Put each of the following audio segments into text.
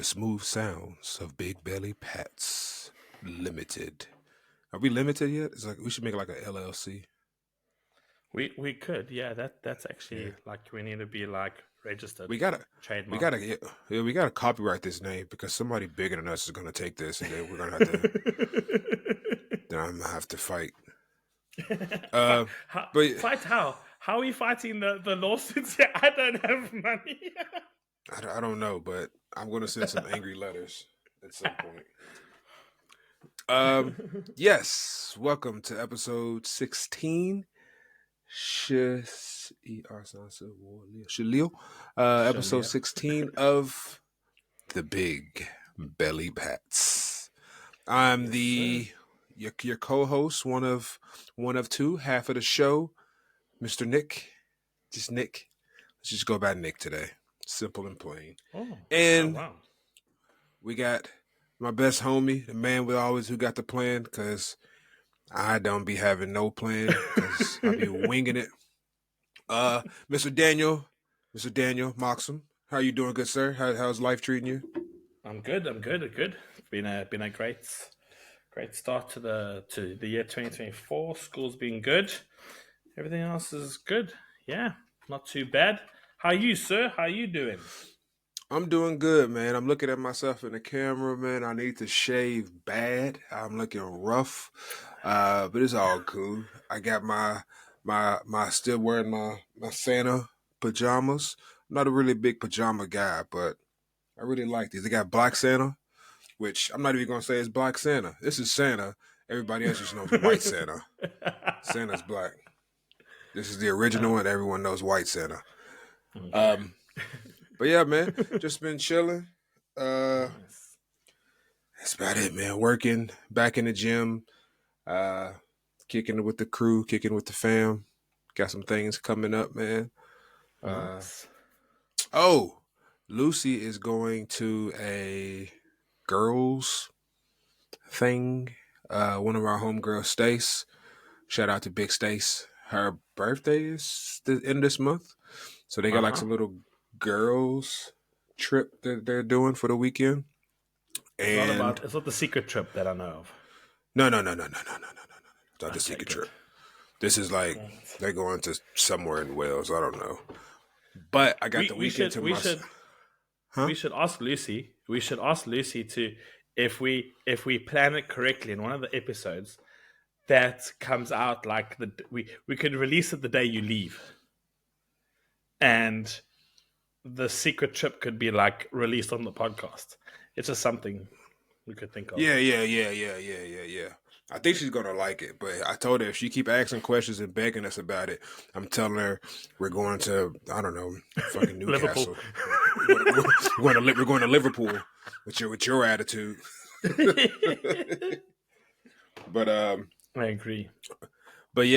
smooth sounds of Big Belly Pats Limited. Are we limited yet? It's like we should make like a LLC. We could, yeah. That's Yeah, actually like we need to be like registered we gotta we trademark. gotta yeah, we gotta copyright this name because somebody bigger than us is gonna take this, and then we're gonna have to then I'm gonna have to fight. Uh, but Fight how? How are we fighting the lawsuits? Yeah, I don't have money. I don't know, but I'm gonna send some angry letters at some point. Um, yes, welcome to episode 16. Shalil, episode Shalia. 16 of the Big Belly Pats. I'm Yes, sir. your co-host, one of two, half of the show, Mr. Nick. Just Nick. Let's just go by Nick today. Simple and plain. Oh, And wow. we got my best homie, the man who got the plan, because I don't be having no plan, because I be winging it. Mr. Daniel Moxham, how you doing, good sir? How's life treating you? I'm good. Good. It's been a great start to the year 2024. School's been good. Everything else is good. Yeah, not too bad. How are you, sir? How are you doing? I'm doing good, man. I'm looking at myself in the camera, man. I need to shave bad. I'm looking rough, but it's all cool. I got my still wearing my Santa pajamas. I'm not a really big pajama guy, but I really like these. They got Black Santa, which I'm not even gonna say is Black Santa. This is Santa. Everybody else just knows White Santa. Santa's black. This is the original one. Everyone knows White Santa. Okay. But yeah, man, just been chilling. Nice. That's about it, man. Working, back in the gym, uh, kicking it with the crew, kicking with the fam. Got some things coming up, man. Uh, Nice. oh, Lucy is going to a girls thing. One of our homegirls, Stace. Shout out to Big Stace. Her birthday is the end of this month, so they got like some little girls trip that they're doing for the weekend. And It's not the secret trip that I know of. no. It's not the Okay, secret good. trip. This is like Right. they're going to somewhere in Wales. I don't know. But I got the weekend to myself. Huh? We should ask Lucy. We should ask Lucy to if we plan it correctly in one of the episodes that comes out like we could release it the day you leave, and the secret trip could be like released on the podcast. It's just something we could think of. Yeah. I think she's gonna like it, but I told her if she keep asking questions and begging us about it, I'm telling her we're going to fucking Newcastle. we're going to Liverpool with your attitude. But I agree. but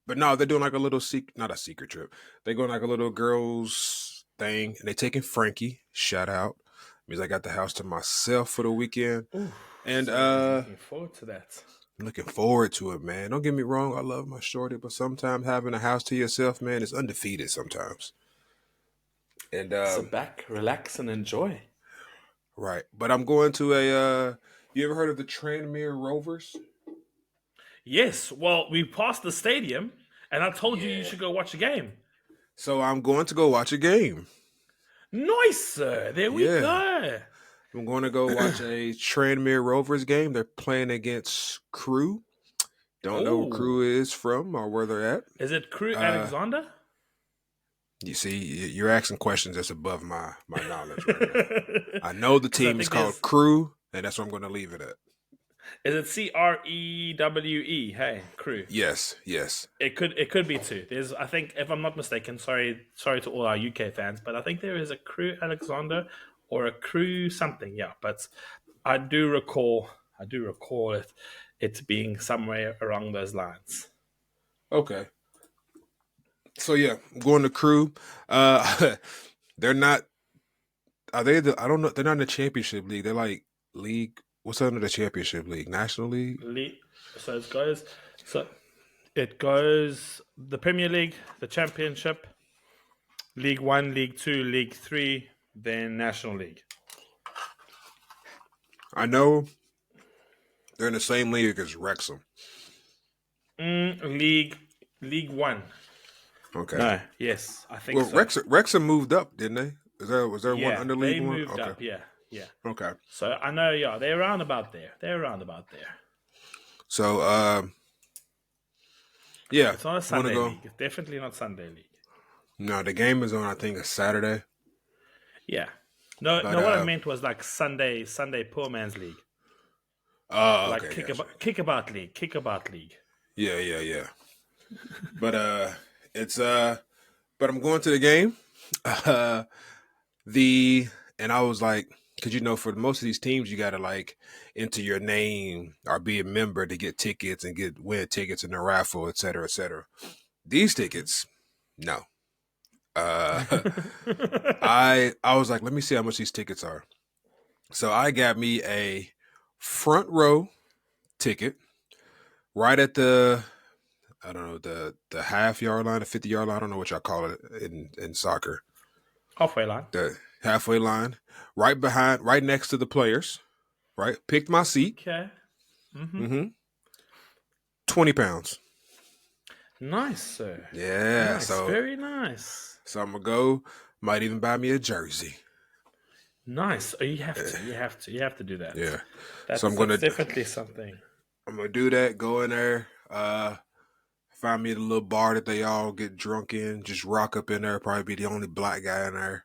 but no, they're doing like a little not a secret trip. They're going like a little girls thing, and they're taking Frankie. Shout out. Means I got the house to myself for the weekend. Ooh, And so looking forward to that. I'm looking forward to it, man. Don't get me wrong, I love my shorty, but sometimes having a house to yourself, man, is undefeated sometimes. And Sit back, relax, and enjoy. right. But I'm going to a you ever heard of the Tranmere Rovers? Yes, well, we passed the stadium, and I told you Yeah. should go watch a game. So I'm going to go watch a game. Nice, sir. There we Yeah. go. I'm going to go watch a Tranmere Rovers game. They're playing against Crew. Don't know where Crew is from or where they're at. Is it Crew Alexander? You see, you're asking questions that's above my knowledge right now. I know the team is called Crew, and that's where I'm going to leave it at. Is it CREWE? Hey, Crew. Yes. It could be two. There's, I think, if I'm not mistaken, sorry to all our UK fans, but I think there is a Crew Alexander or a Crew something. Yeah, but I do recall it being somewhere along those lines. Okay. So yeah, I'm going to Crew. They're not. Are they? I don't know. They're not in the championship league. They're like league. What's under the championship league? National League. So it goes the Premier League, the Championship, League 1, League 2, League 3, then National League. I know they're in the same league as Wrexham. League One. Okay. No, yes, I think Well, so. Wrexham moved up, didn't they? Was there one Yeah, under League they One? moved Okay. up. Yeah, yeah. Okay. So I know. Yeah, they're around about there. They're around about there. So yeah, It's not a want to Sunday go? league. It's definitely not Sunday league. No, the game is on. I think a Saturday. Yeah. No, But no. What I meant was like Sunday poor man's league, oh, like okay, gotcha. kickabout league. Yeah, yeah, yeah. But it's but I'm going to the game. Uh, the and I was like, because for most of these teams, you got to like enter your name or be a member to get tickets and win tickets in the raffle, et cetera, et cetera. These tickets, no. Uh, I was like, let me see how much these tickets are. So I got me a front row ticket right at the I don't know the half-yard line, the 50-yard line. I don't know what y'all call it in soccer. Halfway line. The halfway line, right next to the players. Right, picked my seat. Okay. Mm-hmm. 20 pounds. Nice, sir. Yeah, Nice. Very nice. so I'm gonna go. Might even buy me a jersey. Nice. Oh, you have to. You have to. You have to do that. Yeah, so That's definitely something. I'm gonna do that. Go in there. Find me the little bar that they all get drunk in. Just rock up in there. Probably be the only black guy in there.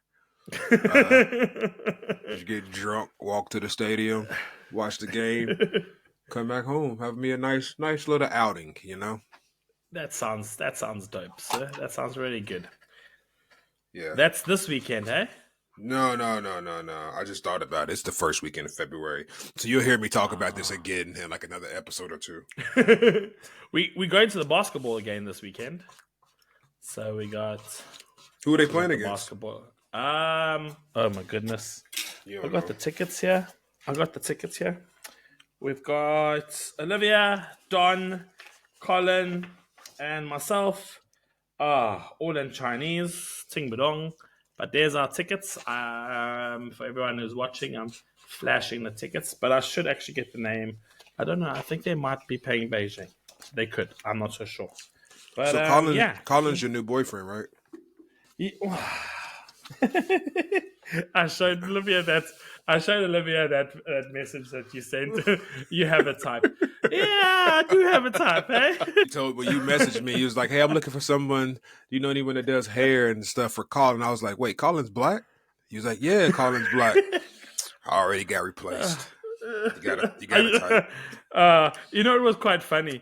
Just get drunk. Walk to the stadium. Watch the game. Come back home. Have me a nice little outing. That sounds dope, sir. That sounds really good. Yeah. That's this weekend, eh? No. I just thought about it. It's the first weekend of February. So you'll hear me talk about this again in like another episode or two. we going to the basketball again this weekend. So we got Who are they playing against? basketball. Oh my goodness. I got the tickets here. We've got Olivia, Don, Colin, and myself. All in Chinese, Ting Badong. But there's our tickets. For everyone who's watching, I'm flashing the tickets. But I should actually get the name. I don't know. I think they might be paying Beijing. They could. I'm not so sure. But So Colin's your new boyfriend, right? I showed Olivia that message that you sent. You have a type. Yeah, I do have a type, eh? When you messaged me, he was like, "Hey, I'm looking for someone. Do you know anyone that does hair and stuff for Colin?" I was like, "Wait, Colin's black?" He was like, "Yeah, Colin's black." I already got replaced. You got a type. It was quite funny.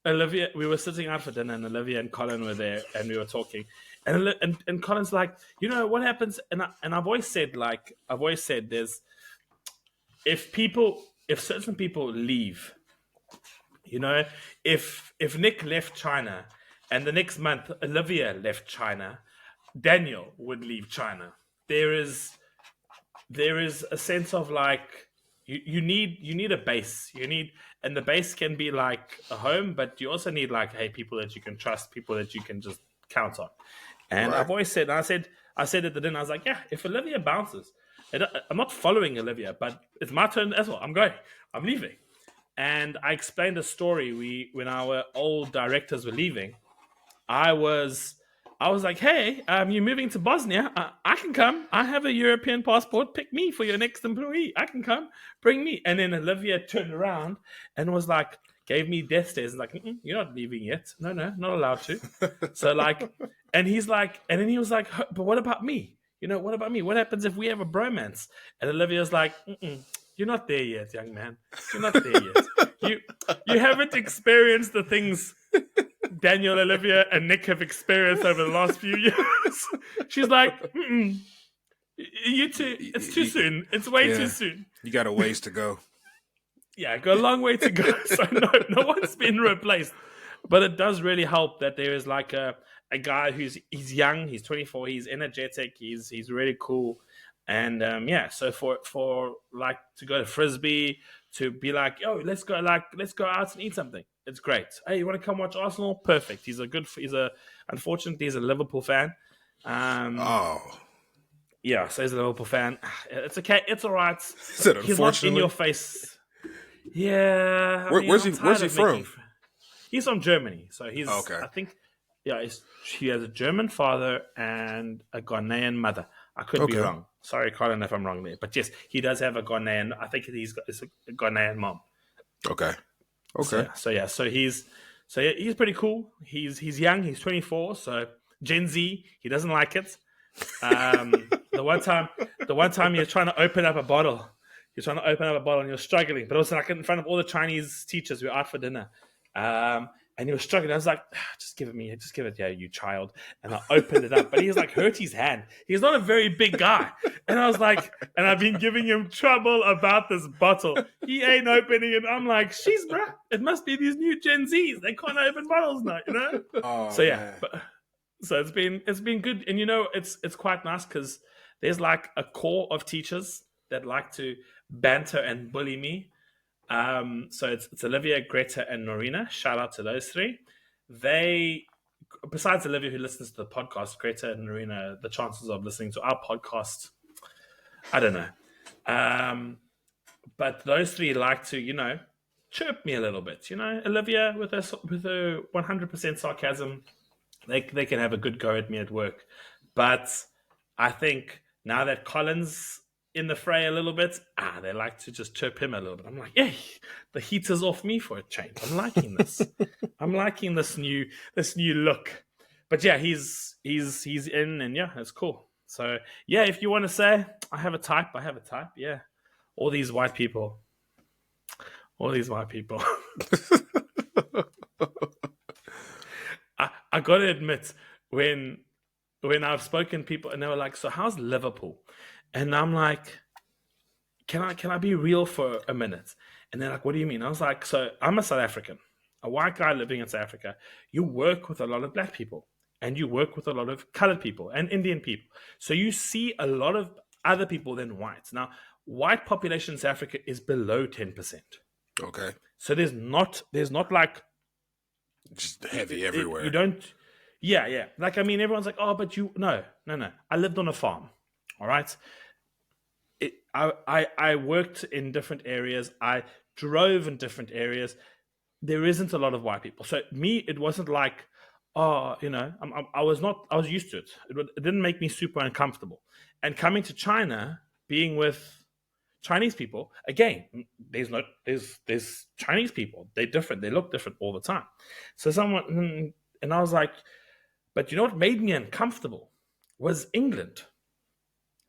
Olivia, we were sitting out for dinner, and Olivia and Colin were there, and we were talking. And Colin's like, what happens? And I've always said, there's if certain people leave, if Nick left China, and the next month Olivia left China, Daniel would leave China. There is a sense of like you need a base. And the base can be like a home, but you also need like, hey, people that you can trust, people that you can just count on. And Right. I've always said, I said at the dinner, I was like, yeah, if Olivia bounces, I'm not following Olivia, but it's my turn as well. I'm leaving. And I explained a story. When our old directors were leaving, I was like, hey, you're moving to Bosnia. I can come. I have a European passport. Pick me for your next employee. I can come. Bring me. And then Olivia turned around and was like, gave me death stares. Like, you're not leaving yet. No, not allowed to. So like, and he's like, and then he was like, but what about me? What about me? What happens if we have a bromance? And Olivia's like, you're not there yet, young man. You're not there yet. You haven't experienced the things Daniel, Olivia, and Nick have experienced over the last few years. She's like, you two, it's too soon. It's way too soon. You got a ways to go. Yeah, got a long way to go. So no one's been replaced. But it does really help that there is like a guy he's young, he's 24, he's energetic, he's really cool. And so for like to go to Frisbee, to be like, yo, let's go out and eat something. It's great. Hey, you want to come watch Arsenal? Perfect. Unfortunately he's a Liverpool fan. Yeah, so he's a Liverpool fan. It's okay. It's all right. Said He's not in unfortunately. your face. Yeah, I Where, mean, where's I'm he? Where's tired he of making. from? He's from Germany, so he's. Okay. I think, yeah, he has a German father and a Ghanaian mother. I could be Okay. wrong. Sorry, Colin, if I'm wrong there. But yes, he does have a Ghanaian. I think it's a Ghanaian mom. Okay. So Okay. yeah, he's pretty cool. He's young. He's 24. So Gen Z. He doesn't like it. The one time you're trying to open up a bottle, and you're struggling, but it was like in front of all the Chinese teachers. We were out for dinner, and he was struggling. I was like, just give it, yeah, you child. And I opened it up, but he's like hurt his hand. He's not a very big guy, and I was like, and I've been giving him trouble about this bottle. He ain't opening it. I'm like, sheesh, bruh. It must be these new Gen Zs. They can't open bottles now, you know. Oh So yeah, man. but so it's been good, and it's quite nice because there's like a core of teachers that like to banter and bully me. So it's Olivia, Greta, and Norina. Shout out to those three. They, besides Olivia, who listens to the podcast, Greta and Norina, the chances of listening to our podcast, I don't know. But those three like to chirp me a little bit. Olivia with her 100% sarcasm. They can have a good go at me at work. But I think now that Colin's in the fray a little bit, they like to just chirp him a little bit. I'm like, hey, the heat is off me for a change. I'm liking this. I'm liking this new look. But yeah, he's in, and yeah, it's cool. So yeah, if you want to say I have a type. Yeah, all these white people, all these white people. I gotta admit, when I've spoken to people and they were like, "So how's Liverpool?" and I'm like, "Can I be real for a minute?" And they're like, "What do you mean?" I was like, "So I'm a South African, a white guy living in South Africa. You work with a lot of black people, and you work with a lot of colored people and Indian people. So you see a lot of other people than whites. Now, white population in South Africa is below 10%. Okay. So there's not like Just heavy you everywhere. don't. Yeah. Like, I mean, everyone's like, oh, but no. I lived on a farm. All right. I worked in different areas. I drove in different areas. There isn't a lot of white people. So me, it wasn't like, oh, I was not. I was used to it. It didn't make me super uncomfortable. And coming to China, being with Chinese people, again, there's Chinese people. They're different. They look different all the time. So and I was like, but you know what made me uncomfortable was England.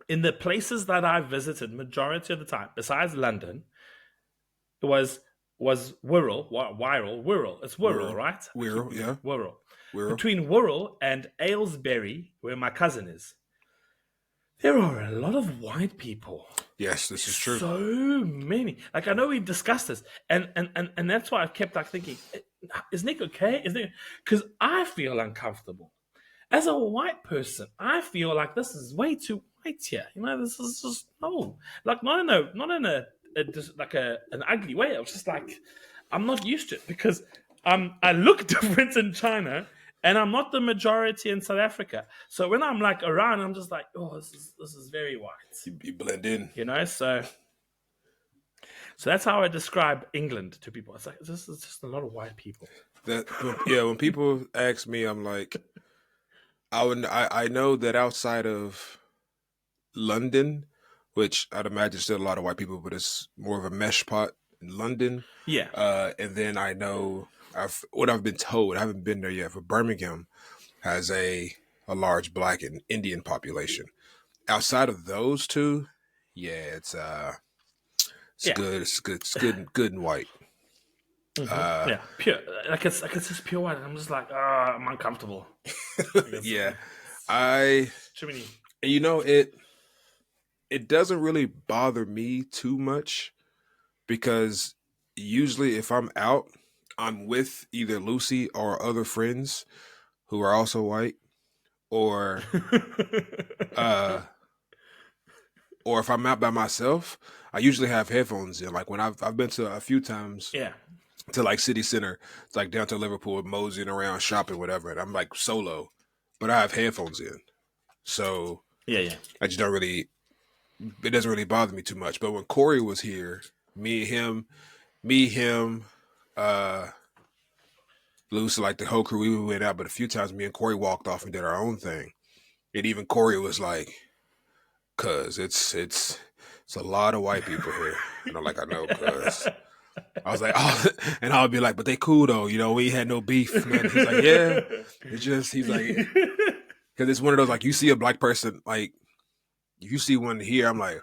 In the places that I visited, majority of the time, besides London, it was Wirral. It's Wirral, Wirral. right? I keep Wirral. Yeah. Wirral. Wirral. Between Wirral and Aylesbury, where my cousin is, there are a lot of white people. Yes, this is true. So many. Like, I know we discussed this, and that's why I kept like thinking, is Nick okay? Because I feel uncomfortable as a white person. I feel like this is way too white here. This is just no, like not in a just like an ugly way. I was just like, I'm not used to it because I look different in China. And I'm not the majority in South Africa. So when I'm like around, I'm just like, oh, this is very white. You blend in. So that's how I describe England to people. It's like, this is just a lot of white people. When people ask me, I'm like, I know that outside of London, which I'd imagine still a lot of white people, but it's more of a mesh pot in London. Yeah. And then I know I've been told, I haven't been there yet, but Birmingham has a large black and Indian population. Outside of those two, yeah, it's Yeah. good. It's good. It's good and white. Yeah. Pure. Like it's just pure white. I'm just like, I'm uncomfortable. Yeah, I. Too many. It doesn't really bother me too much because usually if I'm out, I'm with either Lucy or other friends who are also white, or uh, or if I'm out by myself, I usually have headphones in. Like when I've been to a few times Yeah. to like city center, it's like down to Liverpool, moseying around, shopping, whatever, and I'm like solo, but I have headphones in, so Yeah, yeah. I just don't really. It doesn't really bother me too much. But when Corey was here, me, him, uh, Luce, like the whole crew, we went out. But a few times, me and Corey walked off and did our own thing. And even Corey was like, "Cuz it's a lot of white people here." And I'm like, "I know, cuz." I was like, "Oh," and I would be like, "But they cool though, we had no beef." Man. He's like, "Yeah, it's just," he's like, because it's one of those like you see a black person like you see one here, I'm like,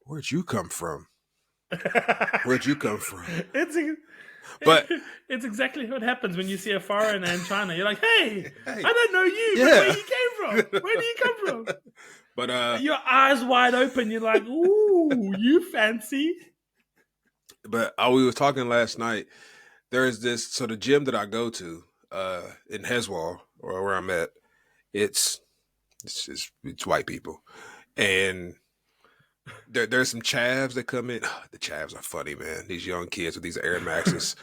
"Where'd you come from? Where'd you come from?" it's But it's exactly what happens when you see a foreigner in China. You're like, hey, hey, I don't know you, but where yeah. you came from? Where do you come from? But Your eyes wide open. You're like, ooh, you fancy. we was talking last night. There's this so the gym that I go to in Heswall or where I'm at. It's it's white people, and there's some chavs that come in. The chavs are funny, man. These young kids with these Air Maxes.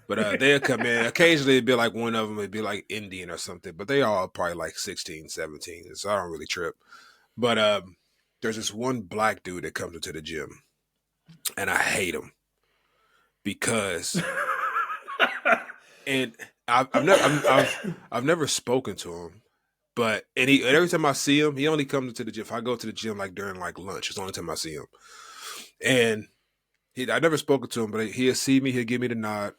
But they'll come in. Occasionally it'd be like one of them, it'd be like Indian or something. But they all probably like 16, 17. So I don't really trip. But there's this one black dude that comes into the gym, and I hate him because, and I've never spoken to him, but and every time I see him, he only comes into the gym. If I go to the gym like during like lunch, it's the only time I see him, and I never spoken to him, but he'll see me, he'll give me the nod.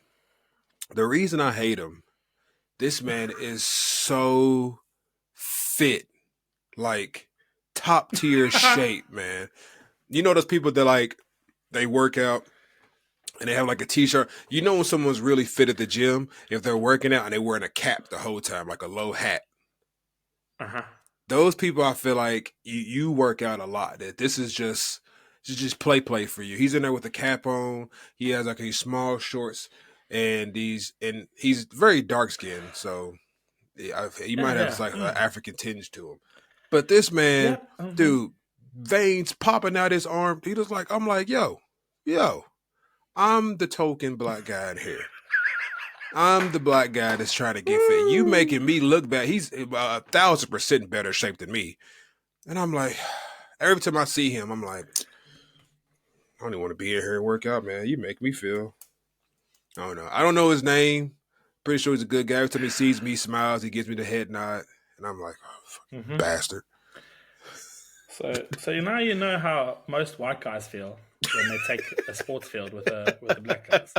The reason I hate him, this man is so fit, like top tier shape, man. You know those people that like they work out and they have like a t-shirt. You know when someone's really fit at the gym if they're working out and they're wearing a cap the whole time, like a low hat. Uh-huh. Those people, I feel like you work out a lot. That this is just play for you. He's in there with a cap on. He has like these small shorts and he's very dark skinned, so he Yeah, might have yeah. like an African tinge to him. But this man, Yep. Mm-hmm. dude, veins popping out his arm. He just like I'm like, yo, I'm the token black guy in here. I'm the black guy that's trying to get fit. You making me look bad. He's 1,000% better shape than me. And I'm like, every time I see him, I'm like, I don't even want to be in here and work out, man. You make me feel. I don't know. I don't know his name. Pretty sure he's a good guy. Every time he sees me, he smiles. He gives me the head nod. And I'm like, oh, fucking Mm-hmm. bastard. So now you know how most white guys feel when they take a sports field with the black guys.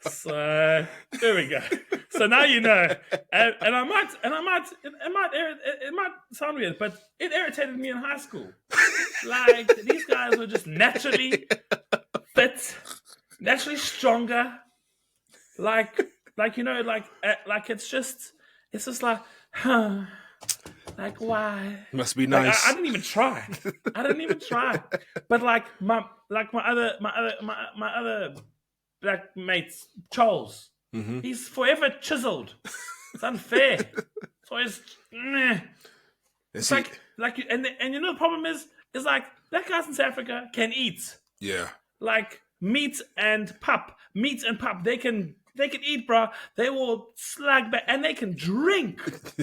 So there we go. So now you know, and it might sound weird, but it irritated me in high school. Like these guys were just naturally fit, naturally stronger. Like it's just like, huh. Like why? Must be Like nice. I didn't even try. I didn't even try. But like my other black mates, Charles, he's forever chiseled. It's unfair. It's always it's like and you know the problem is like black guys in South Africa can eat. Yeah. Like meat and pap. They can eat, bro. They will slag back and they can drink.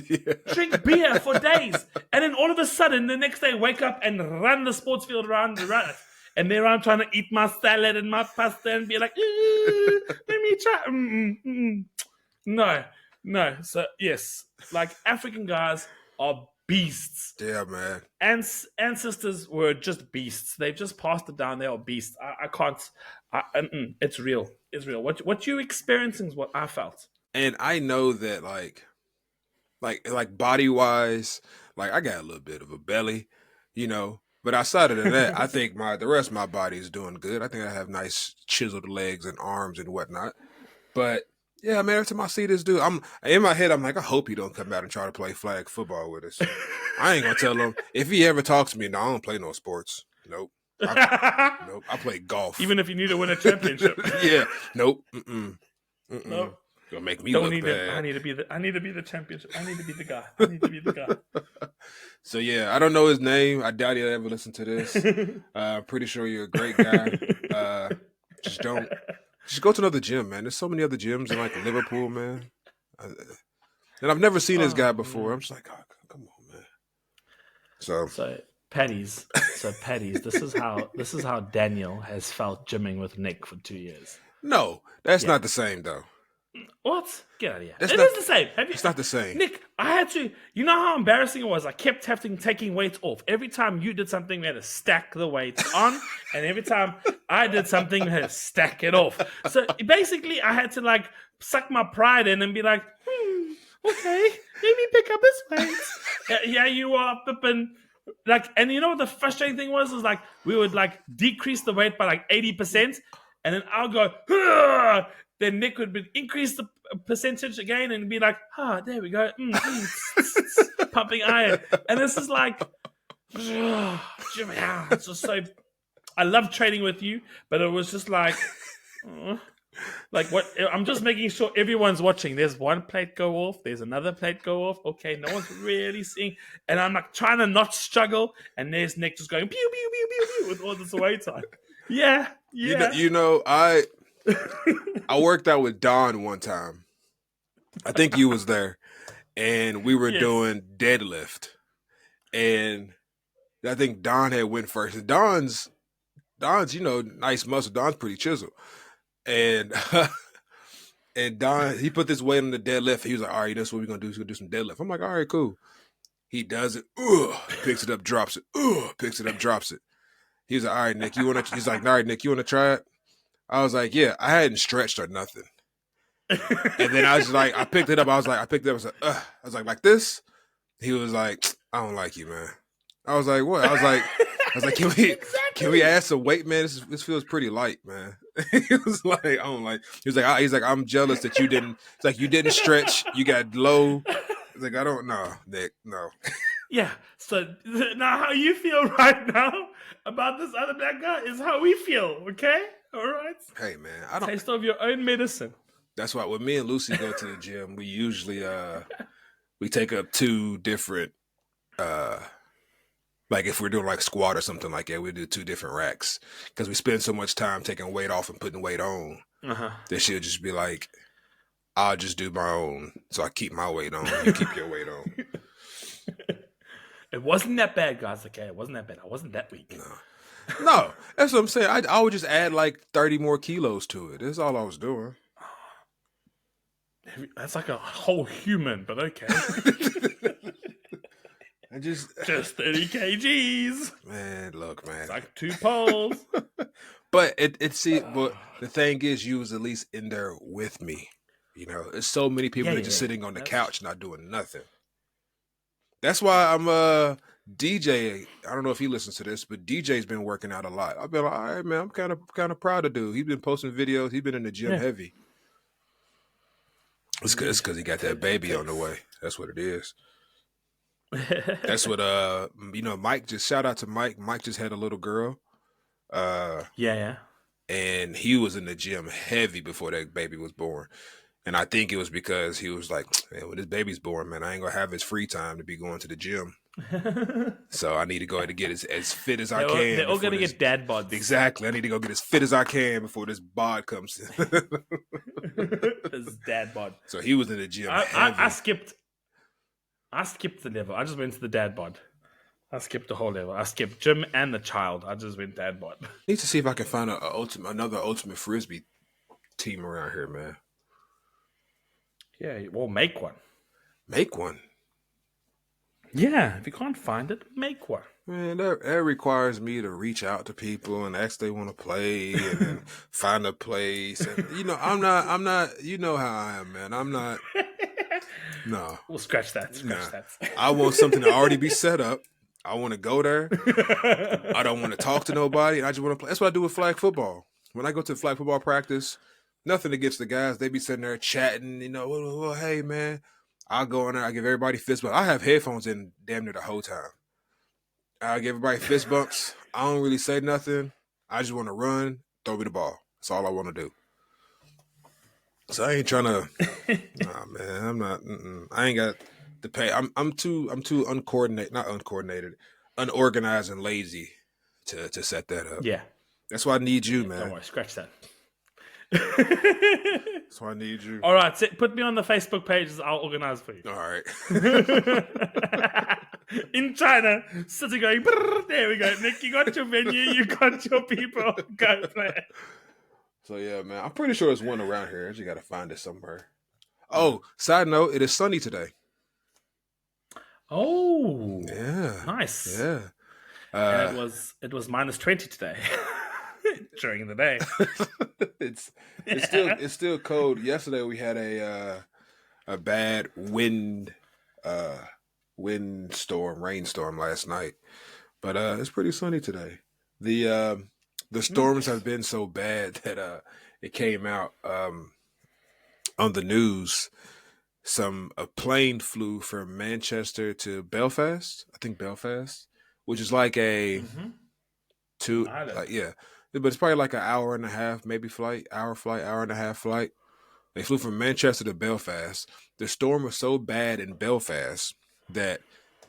Yeah. Drink beer for days. And then all of a sudden, the next day, wake up and run the sports field around. And there I'm trying to eat my salad and my pasta and be like, let me try. No. So, yes, like African guys are beasts. Yeah, man. Ancestors were just beasts. They've just passed it down. They are beasts. I can't. It's real. It's real. What you experiencing is what I felt. And I know that like body wise, like I got a little bit of a belly, But outside of that, I think the rest of my body is doing good. I think I have nice chiseled legs and arms and whatnot. But yeah, man, every time I see this dude, I'm in my head, I'm like, I hope he don't come out and try to play flag football with us. I ain't gonna tell him if he ever talks to me. No, I don't play no sports. Nope. I play golf. Even if you need to win a championship. Yeah. Nope. Nope. Gonna make me look bad. I need to be the championship. I need to be the guy. So yeah, I don't know his name. I doubt he'll ever listen to this. I'm pretty sure you're a great guy. Just go to another gym, man. There's so many other gyms in like Liverpool, man. And I've never seen this guy before. Man. I'm just like, oh, come on, man. So Paddies. So Paddies, this is how Daniel has felt gymming with Nick for 2 years. No, that's Yeah. not the same though. What? Get out of here. That's It not. is the same. Have you, It's not the same. Nick? I had to. You know how embarrassing it was. I kept taking weights off. Every time you did something, we had to stack the weights on, and every time I did something, we had to stack it off. So basically, I had to like suck my pride in and be like, okay, maybe pick up his weights. Yeah, you are flipping. Like, and you know what the frustrating thing was? Is like we would like decrease the weight by like 80%, and then I'll go. "Ugh." Then Nick would increase the percentage again and be like, there we go, pumping iron. And this is like, it's just so. I love training with you, but it was just like what? I'm just making sure everyone's watching. There's one plate go off. There's another plate go off. Okay, no one's really seeing, and I'm like trying to not struggle. And there's Nick just going pew pew pew pew pew with all this weight on. Yeah. I worked out with Don one time. I think you was there, and we were doing deadlift, and I think Don had went first. And Don's nice muscle. Don's pretty chiseled, and and Don he put this weight on the deadlift. He was like, "All right, that's what we're gonna do. We're gonna do some deadlift." I'm like, "All right, cool." He does it. Picks it up, drops it. Picks it up, drops it. He was like, "All right, Nick, you want to?" He's like, "All right, Nick, you want to try it?" I was like, "Yeah." I hadn't stretched or nothing. And then I was like, I picked it up. I was like this. He was like, "I don't like you, man." I was like, "What?" I was like, can we add some weight, man? This feels pretty light, man. He was like, "I don't like." He's like, "I'm jealous that you didn't." It's like you didn't stretch. You got low. He's like, "I don't know, Nick. No." Yeah. So now, how you feel right now about this other black guy is how we feel. Okay. All right. Hey, man, I don't. Taste of your own medicine. That's why when me and Lucy go to the gym, we usually we take up two different like if we're doing like squat or something like that, we do two different racks because we spend so much time taking weight off and putting weight on. That she'll just be like, "I'll just do my own, so I keep my weight on. You keep your weight on." It wasn't that bad, guys. Okay, it wasn't that bad. I wasn't that weak. No, that's what I'm saying. I would just add like 30 more kilos to it. That's all I was doing. That's like a whole human, but okay. I just 30 kgs. Man, look, man. It's like 2 poles. But but the thing is, you was at least in there with me. You know, there's so many people that just sitting on the couch not doing nothing. That's why I'm DJ. I don't know if he listens to this, but DJ's been working out a lot. I've been like, all right, man, I'm kind of proud of dude. He's been posting videos. He's been in the gym heavy. It's because he got that baby on the way. That's what it is. That's what Mike just shout out to Mike. Mike just had a little girl. Yeah. And he was in the gym heavy before that baby was born. And I think it was because he was like, "Man, when this baby's born, man, I ain't gonna have his free time to be going to the gym. So I need to go ahead and get as fit as I can." They're all gonna get dad bods. Exactly. I need to go get as fit as I can before this bod comes in. This dad bod. So he was in the gym. I skipped the level. I just went to the dad bod. I skipped the whole level. I skipped gym and the child. I just went dad bod. Need to see if I can find another ultimate frisbee team around here, man. Yeah, well, make one. Make one. Yeah, if you can't find it, make one. Man, that requires me to reach out to people and ask they want to play and then find a place. And, I'm not. You know how I am, man. I'm not. No. We'll scratch that. I want something to already be set up. I want to go there. I don't want to talk to nobody. I just want to play. That's what I do with flag football. When I go to flag football practice, nothing against the guys. They be sitting there chatting, well, hey, man. I'll go in there. I give everybody fist bumps. I have headphones in damn near the whole time. I give everybody fist bumps. I don't really say nothing. I just want to run, throw me the ball. That's all I want to do. So I ain't trying to. Nah, man. I'm not. I ain't got the pay. I'm too uncoordinated. Not uncoordinated. Unorganized and lazy to set that up. Yeah. That's why I need you, man. Don't worry. Scratch that. That's why I need you. All right. Put me on the Facebook pages. I'll organize for you. All right. in China, sitting going, "Brrr," there we go. Nick, you got your venue, you got your people, go play. So yeah, man, I'm pretty sure there's one around here. I just gotta find it somewhere. Mm. Oh, side note, it is sunny today. Oh, Yeah, nice. yeah. And Uh, it was -20 today during the day. it's Yeah. it's still cold. Yesterday we had a bad uh wind storm, rainstorm last night. But it's pretty sunny today. The uh, the storms have Nice. been so bad that it came out on the news. A plane flew from Manchester to Belfast. I think Belfast, which is like a Mm-hmm. An two, island. like yeah, but it's probably like an hour and a half, maybe flight, hour and a half flight. They flew from Manchester to Belfast. The storm was so bad in Belfast that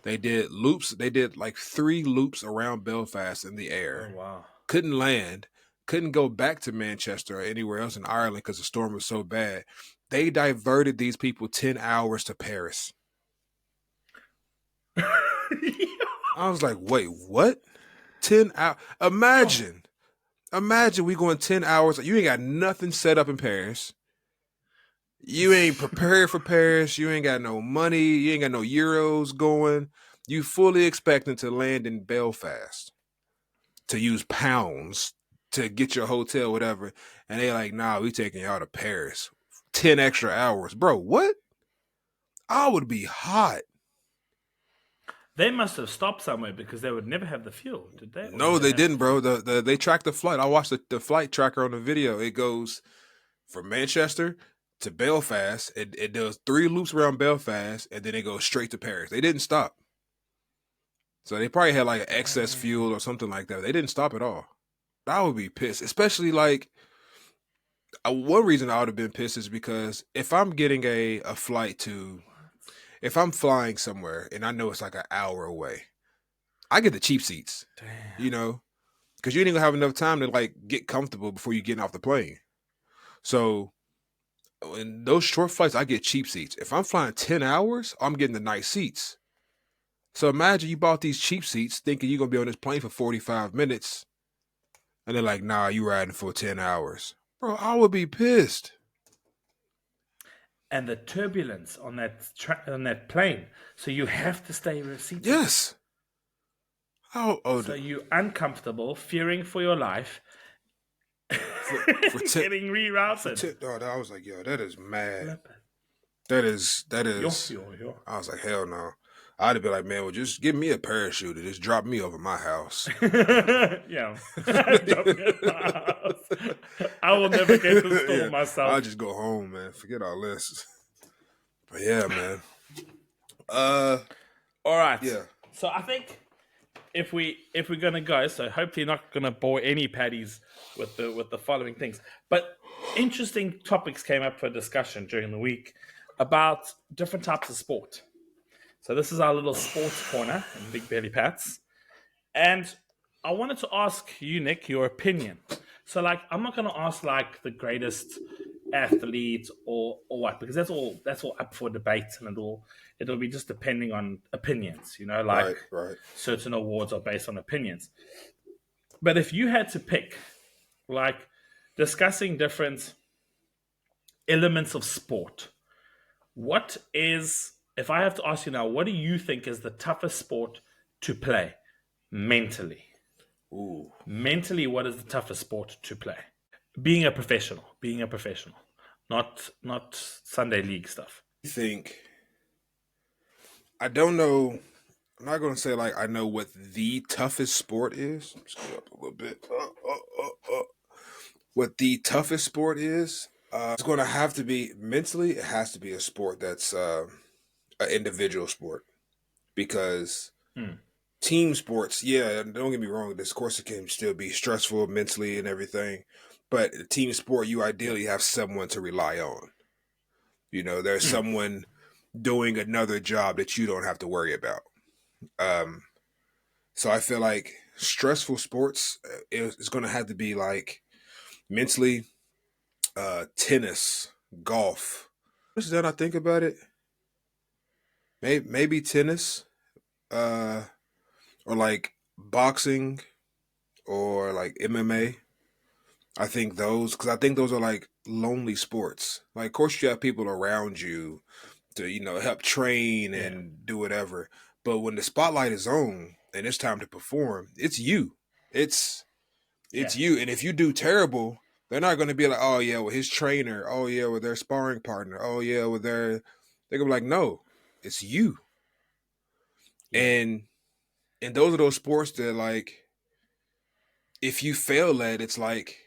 they did loops. They did like 3 loops around Belfast in the Oh air. wow. Couldn't land. Couldn't go back to Manchester or anywhere else in Ireland because the storm was so bad. They diverted these people 10 hours to Paris. I was like, wait, what? 10 hours? Yo. Imagine we going 10 hours. You ain't got nothing set up in Paris. You ain't prepared for Paris. You ain't got no money. You ain't got no euros going. You fully expecting to land in Belfast to use pounds to get your hotel, whatever. And they like, nah, we taking y'all to Paris. 10 extra hours. Bro, what? I would be hot. They must have stopped somewhere because they would never have the fuel, did they? Or did No, they they have? didn't, bro. They tracked the flight. I watched the flight tracker on the video. It goes from Manchester to Belfast. It does 3 loops around Belfast, and then it goes straight to Paris. They didn't stop. So they probably had like excess Damn. fuel or something like that. They didn't stop at all. I would be pissed, especially like one reason I would have been pissed is because if I'm getting a flight to, if I'm flying somewhere and I know it's like an hour away, I get the cheap seats, you Damn. know, because you ain't gonna have enough time to like get comfortable before you get off the plane. So in those short flights, I get cheap seats. If I'm flying 10 hours, I'm getting the nice seats. So imagine you bought these cheap seats thinking you're gonna be on this plane for 45 minutes, and they're like, "Nah, you riding for 10 hours, bro." I would be pissed. And the turbulence on that plane. So you have to stay seated. Yes. Oh, So you uncomfortable, fearing for your life, for ten getting for rerouted. 10. Oh, I was like, yo, that is mad. Flip it. That Yo, is. yo, yo. I was like, hell no. I'd have been like, man, well, just give me a parachute and just drop me over my house. Yeah. Drop me at my house. I will never get this store Yeah, I'll myself. just go home, man. Forget all this. But yeah, man. Uh, All right. yeah. So I think if we're gonna go, so hopefully not gonna bore any paddies with the following things. But interesting topics came up for discussion during the week about different types of sport. So this is our little sports corner in Big Belly Pats. And I wanted to ask you, Nick, your opinion. So, like, I'm not going to ask like the greatest athlete or what, because that's all up for debate, and it'll be just depending on opinions. Like Right, right. certain awards are based on opinions. But if you had to pick, like, discussing different elements of sport, what is, if I have to ask you now, what do you think is the toughest sport to play mentally? Ooh. Mentally, what is the toughest sport to play? Being a professional, not Sunday league stuff. I think I don't know. I'm not gonna say like I know what the toughest sport is. Just go up a little bit. What the toughest sport is? It's gonna have to be mentally. It has to be a sport that's an individual sport because Mm, team sports. Yeah, don't get me wrong. This course it can still be stressful mentally and everything, but a team sport you ideally have someone to rely on. There's mm. someone doing another job that you don't have to worry about. Um, so I feel like stressful sports is going to have to be like mentally tennis, golf. Then I think about it, maybe tennis. uh, or like boxing or like MMA. I think those because I think those are like lonely sports. Like, of course, you have people around you to help train Yeah, and do whatever. But when the spotlight is on and it's time to perform, it's you. It's yeah, it's you. And if you do terrible, they're not going to be like, oh yeah, with his trainer. Oh yeah, with their sparring partner. Oh yeah, with their. They're gonna be like, no, it's you. yeah, And those are those sports that like, if you fail at, it's like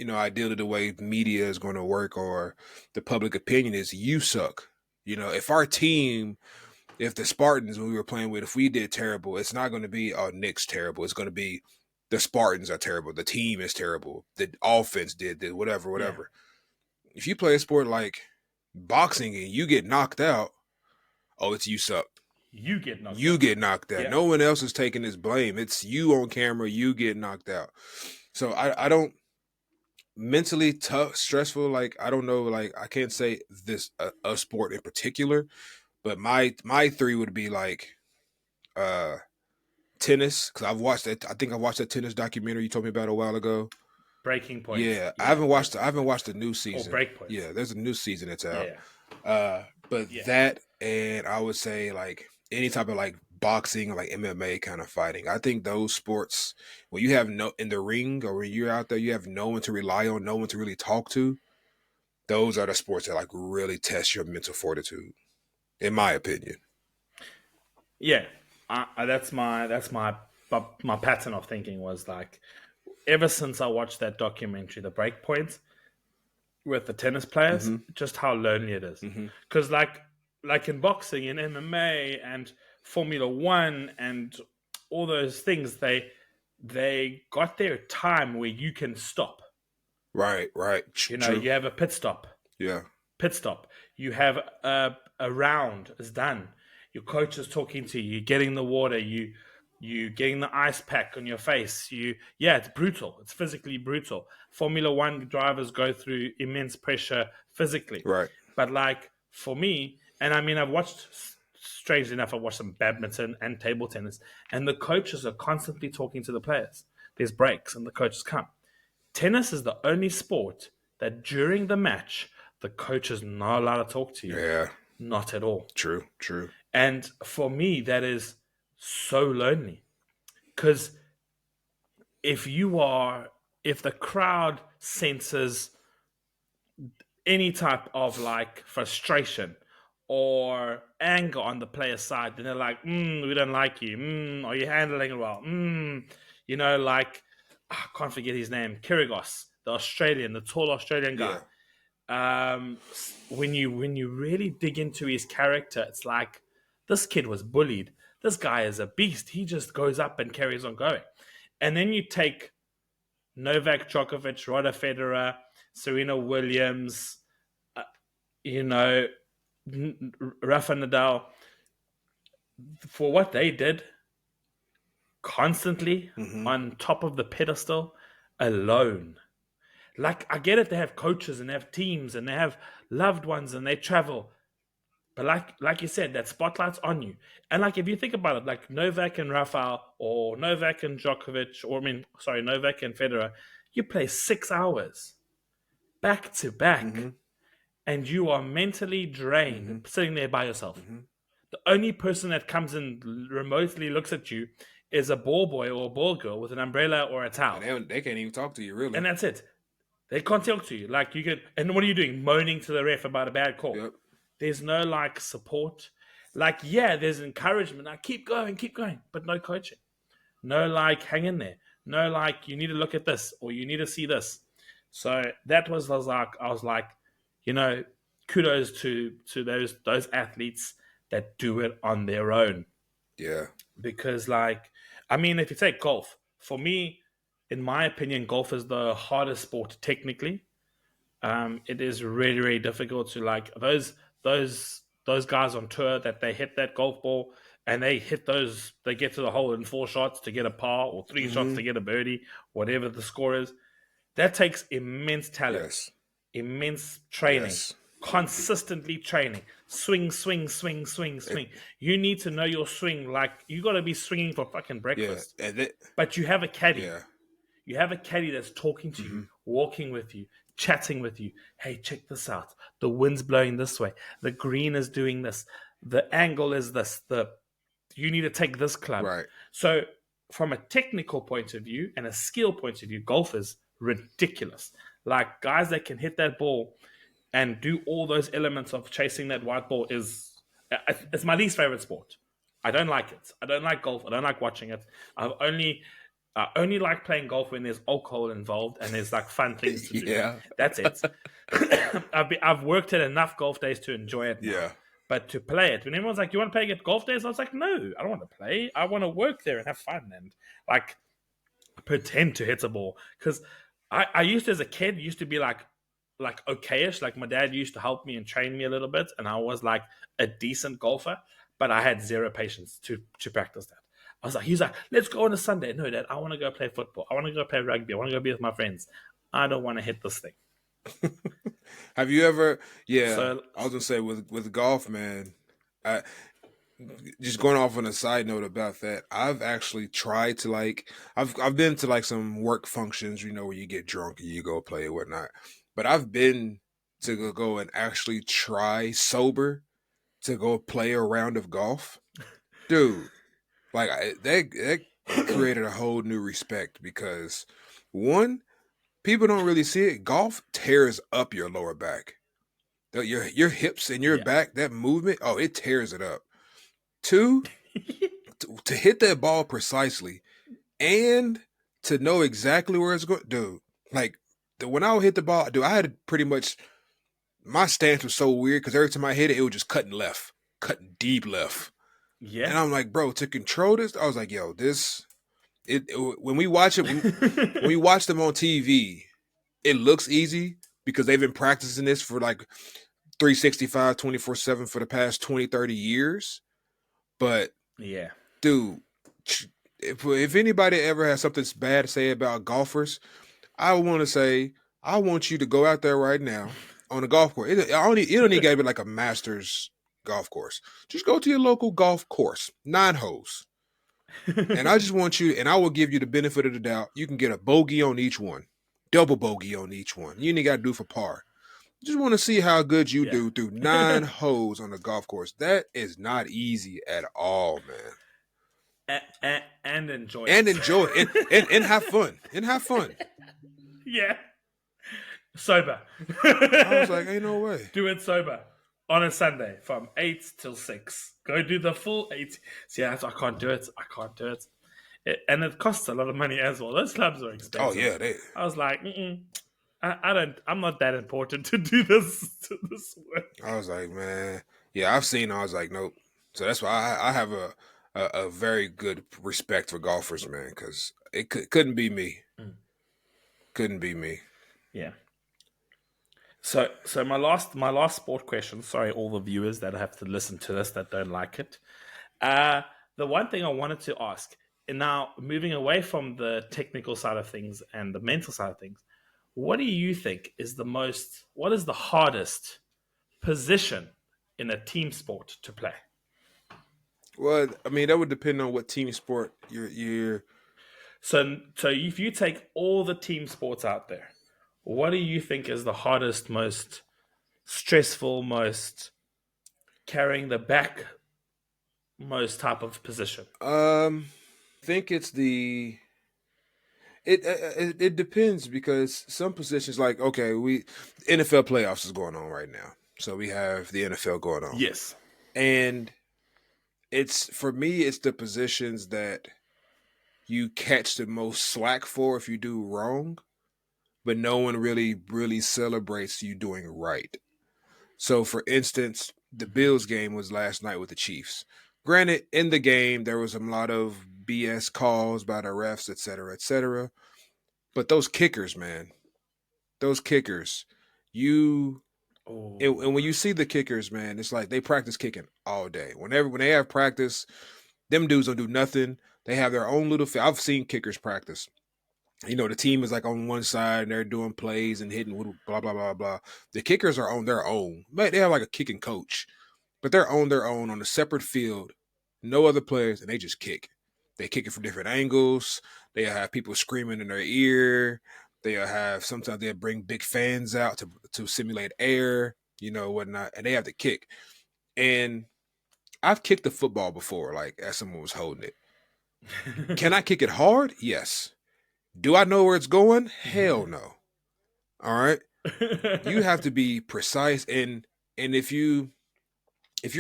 ideally the way media is going to work or the public opinion is you suck. If our team, if the Spartans when we were playing with, if we did terrible, it's not going to be Nick's terrible. It's going to be the Spartans are terrible. The team is terrible. The offense did whatever, yeah. whatever. If you play a sport like boxing and you get knocked out, oh, it's you suck. You get knocked You out. get knocked out. Yeah, No one else is taking this blame. It's you on camera. You get knocked out. So I don't mentally tough, stressful. Like I don't know. Like I can't say this a sport in particular, but my three would be like uh tennis because I've watched that. I think I watched that tennis documentary you told me about a while ago. breaking points. Yeah, I Yeah, haven't watched. I breaking haven't points watched the new or season. break points. Yeah, there's a new season that's out. Yeah, But yeah, that and I would say like any type of like boxing or like MMA kind of fighting. I think those sports when you have no in the ring or when you're out there, you have no one to rely on, no one to really talk to. Those are the sports that like really test your mental fortitude, in my opinion. yeah. That's my pattern of thinking was like ever since I watched that documentary, The Breakpoint, with the tennis players, Mm-hmm. just how lonely it is. Mm-hmm. Because like in boxing, in MMA, and Formula One, and all those things, they got their time where you can stop. Right. Right. True. You have a pit stop. Yeah. Pit stop. You have a round is done. Your coach is talking to you. You're getting the water. You getting the ice pack on your face. It's brutal. It's physically brutal. Formula One drivers go through immense pressure physically, Right. but like for me, and I mean, I've watched. Strangely enough, I watched some badminton and table tennis, and the coaches are constantly talking to the players. There's breaks, and the coaches come. Tennis is the only sport that during the match, the coach is not allowed to talk to you. Yeah. Not at all. True. True. And for me, that is so lonely. Because if the crowd senses any type of like frustration or anger on the player's side, then they're like, we don't like you. Are you handling it well? Like, I can't forget his name, Kyrgios, the tall Australian guy. Yeah. When you really dig into his character, it's like this kid was bullied. This guy is a beast. He just goes up and carries on going. And then you take Novak Djokovic, Roger Federer, Serena Williams, uh, you know, Rafa Nadal, for what they did constantly Mm-hmm. on top of the pedestal alone. Like, I get it, they have coaches and they have teams and they have loved ones and they travel. But like you said, that spotlight's on you. And like if you think about it, like Novak and Rafael or Novak and Djokovic, or Novak and Federer, you play 6 hours back to back Mm-hmm. and you are mentally drained Mm-hmm. sitting there by yourself. Mm-hmm. The only person that comes and remotely looks at you is a ball boy or a ball girl with an umbrella or a towel. And they can't even talk to you really. And that's it. They can't talk to you. Like you could, and what are you doing? Moaning to the ref about a bad call. Yep. There's no like support. Like, yeah, there's encouragement. Like, keep going, but no coaching. No like hang in there. No like you need to look at this or you need to see this. So that I was like, you know, kudos to those athletes that do it on their own. Yeah. Because like I mean, if you take golf, for me, in my opinion, golf is the hardest sport technically. It is really, really difficult to like those guys on tour that they hit that golf ball and they get to the hole in 4 shots to get a par or 3 shots Mm-hmm. to get a birdie, whatever the score is. That takes immense talent, Yes. immense training, Yes. consistently training. swing, swing, swing, swing, It, swing. You need to know your swing. Like you got to be swinging for fucking yeah, breakfast. and it, But you have a caddy. yeah, You have a caddy that's talking to you, hmm walking with you, chatting with you. Hey, check this out. The wind's blowing this way. The green is doing this. The angle is this. The you need to take this club. right, So, from a technical point of view and a skill point of view, golf is ridiculous. Like guys that can hit that ball and do all those elements of chasing that white ball is it's my least favorite sport. I don't like it. I don't like golf. I don't like watching it. I only like playing golf when there's alcohol involved and there's like fun things to do. yeah, That's it. I've worked at enough golf days to enjoy it now. yeah, But to play it, when everyone's like, "You want to play at golf days?" I was like, "No, I don't want to play. I want to work there and have fun and like pretend to hit a ball." Because I used to, as a kid, used to be like okayish. Like my dad used to help me and train me a little bit, and I was like a decent golfer, but I had zero patience to practice that. I was like, he's like, let's go on a Sunday. No, Dad, I want to go play football. I want to go play rugby. I want to go be with my friends. I don't want to hit this thing. Have you ever? Yeah, So I was gonna say with golf, man. I just going off on a side note about that. I've actually tried to like. I've been to like some work functions, where you get drunk and you go play and whatnot. But I've been to go and actually try sober to go play a round of golf, dude. Like that created a whole new respect because one, people don't really see it. Golf tears up your lower back. Your hips and your yeah, back, that movement, oh, it tears it up. Two, to hit that ball precisely and to know exactly where it's going, dude. Like when I would hit the ball, dude, I had to pretty much my stance was so weird because every time I hit it, it was just cutting left, cutting deep left. yeah. And I'm like, bro, to control this, I was like, yo, when we watch it, when we watch them on TV, it looks easy because they've been practicing this for like 365, 24/7 for the past 20, 30 years. But Yeah. dude, if anybody ever has something bad to say about golfers, I want to say, I want you to go out there right now on a golf course. It don't even got to be like a Masters golf course. Just go to your local golf course, 9 holes. And I just want you, and I will give you the benefit of the doubt. You can get a bogey on each one, double bogey on each one. You ain't got to do for par. Just want to see how good you Yeah. do through 9 holes on a golf course. That is not easy at all, man. And enjoy And it. enjoy it, and have fun, and have fun. Yeah. Sober. I was like, ain't no way. Do it sober on a Sunday from 8 till 6. Go do the full 8. See, I can't do it. I can't do it. And it costs a lot of money as well. Those clubs are Oh expensive. yeah, they. I was like, I don't. I'm not that important to do this work. I was like, man, yeah, I've seen. I was like, nope. So that's why I have a very good respect for golfers, man, because couldn't be me. Mm. Couldn't be me. Yeah. So my last sport question. Sorry, all the viewers that have to listen to this that don't like it. The one thing I wanted to ask, and now moving away from the technical side of things and the mental side of things, what do you think is what is the hardest position in a team sport to play? Well, I mean, that would depend on what team sport you're. So if you take all the team sports out there, what do you think is the hardest, most stressful, most carrying the back, most type of position? Think it's the. It depends because some positions like okay we NFL playoffs is going on right now, so we have the NFL going on, Yes. and it's for me it's the positions that you catch the most slack for if you do wrong, but no one really celebrates you doing right. So, for instance, the Mhm. Bills game was last night with the Chiefs. Granted, in the game there was a lot of BS calls by the refs, etc., etc. But those kickers, man, those kickers, you and Oh, when you see the kickers, man, it's like they practice kicking all day. When they have practice, them dudes don't do nothing. They have their own little. I've seen kickers practice. The team is like on one side and they're doing plays and hitting blah blah blah blah. The kickers are on their own. But they have like a kicking coach. but they're on their own on a separate field, no other players, and they just kick. They kick it from different angles. They'll have people screaming in their ear. They'll have sometimes they'll bring big fans out to simulate air, whatnot, and they have to kick. And I've kicked a football before, like as someone was holding it. Can I kick it hard? Yes. Do I know where it's going? Hell no. All right. You have to be precise, and if you're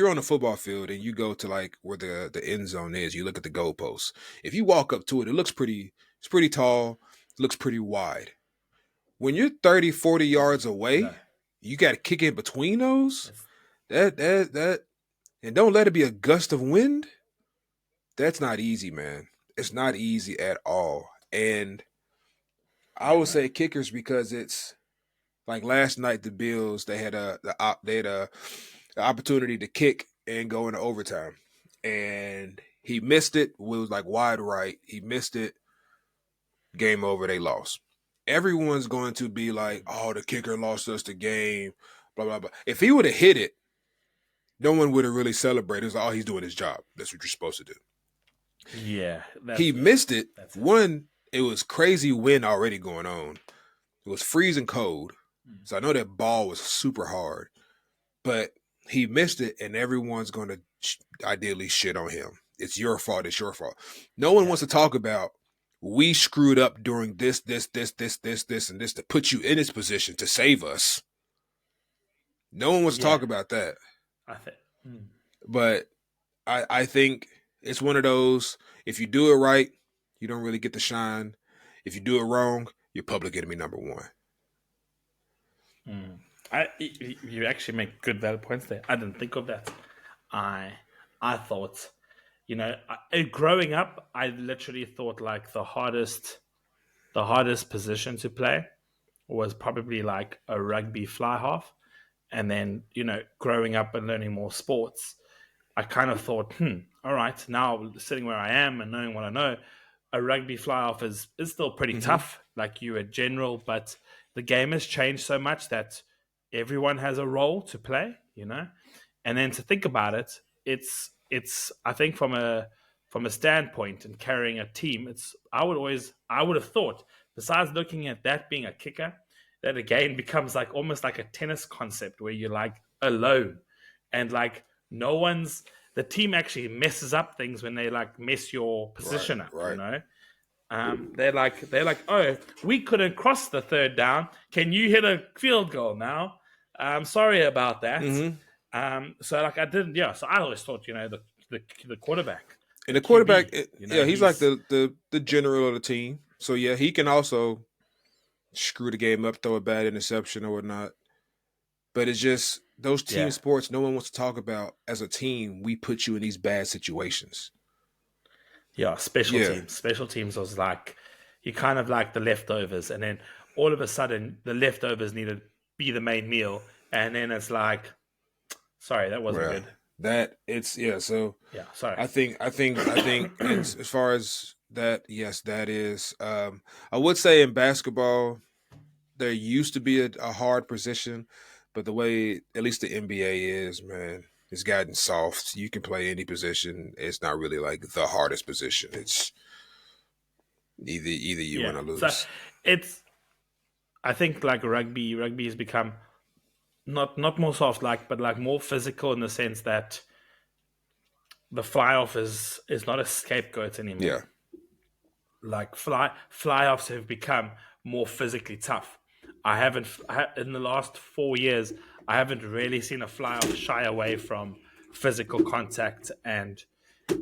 on a football field and you go to like where the end zone is, you look at the goalposts. If you walk up to it, it's pretty tall, looks pretty wide. When you're 30, 40 yards away, No, you got to kick in between those. it's, That and don't let it be a gust of wind. That's not easy, man. It's not easy at all. And I yeah, would no, say kickers because it's like last night the Bills they had the opportunity to kick and go into overtime, and he missed it. It was like wide right. He missed it. Game over. They lost. Everyone's going to be like, "Oh, the kicker lost us the game." Blah blah blah. If he would have hit it, no one would have really celebrated. It was like, "Oh, he's doing his job. That's what you're supposed to do." yeah, He yeah, missed it. that's it. One, it was crazy wind already going on. It was freezing cold. Mm. So I know that ball was super hard, but he missed it, and everyone's going to ideally shit on him. It's your fault. It's your fault. No one Yeah, wants to talk about we screwed up during this, and this to put you in this position to save us. No one wants to yeah, talk about that. I think. Mm. But I think it's one of those. If you do it right, you don't really get the shine. If you do it wrong, you're public enemy number one. Mm. You actually make good valid points there. I didn't think of that. I I thought, growing up, I literally thought like the hardest position to play was probably like a rugby fly half. And then, growing up and learning more sports, I kind of thought, all right, now sitting where I am and knowing what I know, a rugby fly off is still pretty Mm-hmm. tough, like you a general, but the game has changed so much that everyone has a role to play. And then to think about it, it's I think from a standpoint and carrying a team, I would have thought, besides looking at that being a kicker, that again becomes like almost like a tennis concept where you're like alone and like no one's the team actually messes up things when they like mess your Right, position up, right. they're like, oh, we couldn't cross the third down. Can you hit a field goal now? I'm sorry about that. Mm-hmm. So like I didn't, yeah. So I always thought, the quarterback, And the the quarterback, QB, yeah, he's like he's the general of the team. So yeah, he can also screw the game up, throw a bad interception or whatnot. But it's just those team yeah, sports no one wants to talk about. As a team, we put you in these bad situations. yeah. Special Yeah, teams, special teams was like you kind of like the leftovers, and then all of a sudden the leftovers need to be the main meal, and then it's like, sorry, that wasn't well, good. that it's yeah. So Yeah, sorry. I think as far as that, yes, that is. I would say in basketball there used to be a hard position, but the way at least the NBA is, man, it's gotten soft. You can play any position. It's not really like the hardest position. It's either you win Yeah, or so lose. it's I think like rugby has become not more soft like, but like more physical in the sense that the fly off is not a scapegoat Yeah, anymore. Like fly offs have become more physically tough. In the last 4 years, I haven't really seen a fly off shy away from physical contact and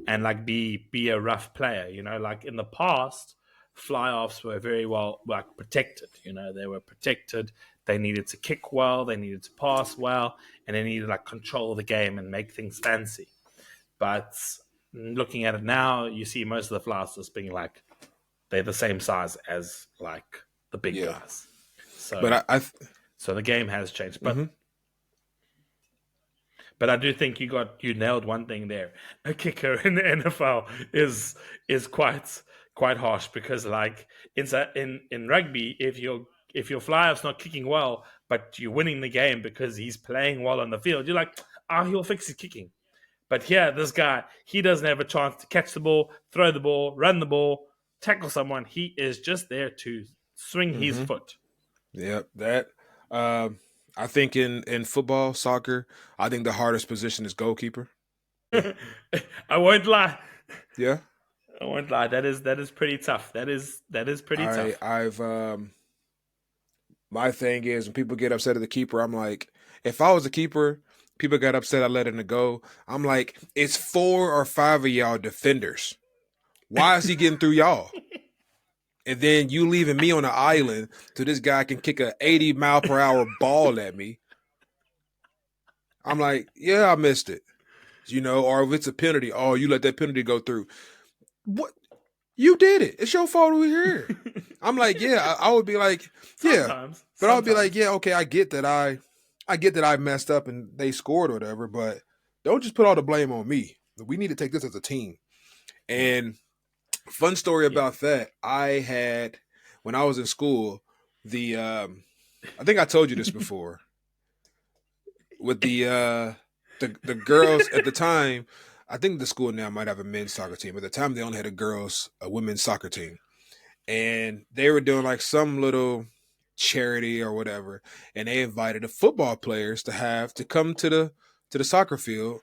like be a rough player. Like in the past, fly offs were very well like protected. They were protected. They needed to kick well, they needed to pass well, and they needed to like control the game and make things fancy. But looking at it now, you see most of the fly offs just being like they're the same size as like the big yeah. guys. But So I so the game has changed. But mm-hmm. But I do think you nailed one thing there. A kicker in the NFL is quite harsh because like in rugby, if your fly half's not kicking well, but you're winning the game because he's playing well on the field, you're like, he'll fix his kicking. But here, this guy, he doesn't have a chance to catch the ball, throw the ball, run the ball, tackle someone. He is just there to swing his Mm-hmm. foot. Yep. That. Um, I think in football, soccer, I think the hardest position is goalkeeper. I won't lie. Yeah. I won't lie. That is pretty tough. That is pretty I tough. I've my thing is when people get upset at the keeper, I'm like, if I was a keeper, people got upset I let him go. I'm like, it's 4 or 5 of y'all defenders. Why is he getting through y'all? And then you leaving me on the island so this guy can kick a 80-mile-per-hour ball at me. I'm like, yeah, I missed it. Or if it's a penalty, oh, you let that penalty go through. What? You did it. It's your fault we're here. I'm like, yeah, I would be like, yeah. Sometimes, But I would be like, sometimes. yeah, okay, I get that I messed up and they scored or whatever, but don't just put all the blame on me. We need to take this as a team. And fun story Yeah. about that, I had when I was in school, the I think I told you this before. With the girls at the time, I think the school now might have a men's soccer team. At the time they only had a women's soccer team. And they were doing like some little charity or whatever, and they invited the football players to come to the soccer field,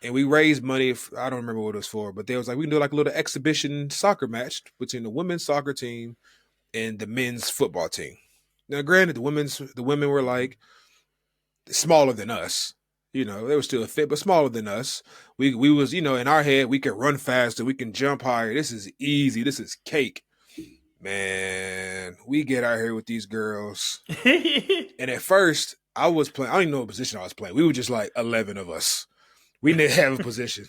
and we raised money. I don't remember what it was for, but they was like we can do like a little exhibition soccer match between the women's soccer team and the men's football team. Now, granted, the women were like smaller than us. They were still fit, but smaller than us. We was in our head we could run faster, we can jump higher. This is easy. This is cake. Man, we get out here with these girls. And at first, I was playing. I don't even know what position I was playing. We were just like 11 of us. We didn't have a position.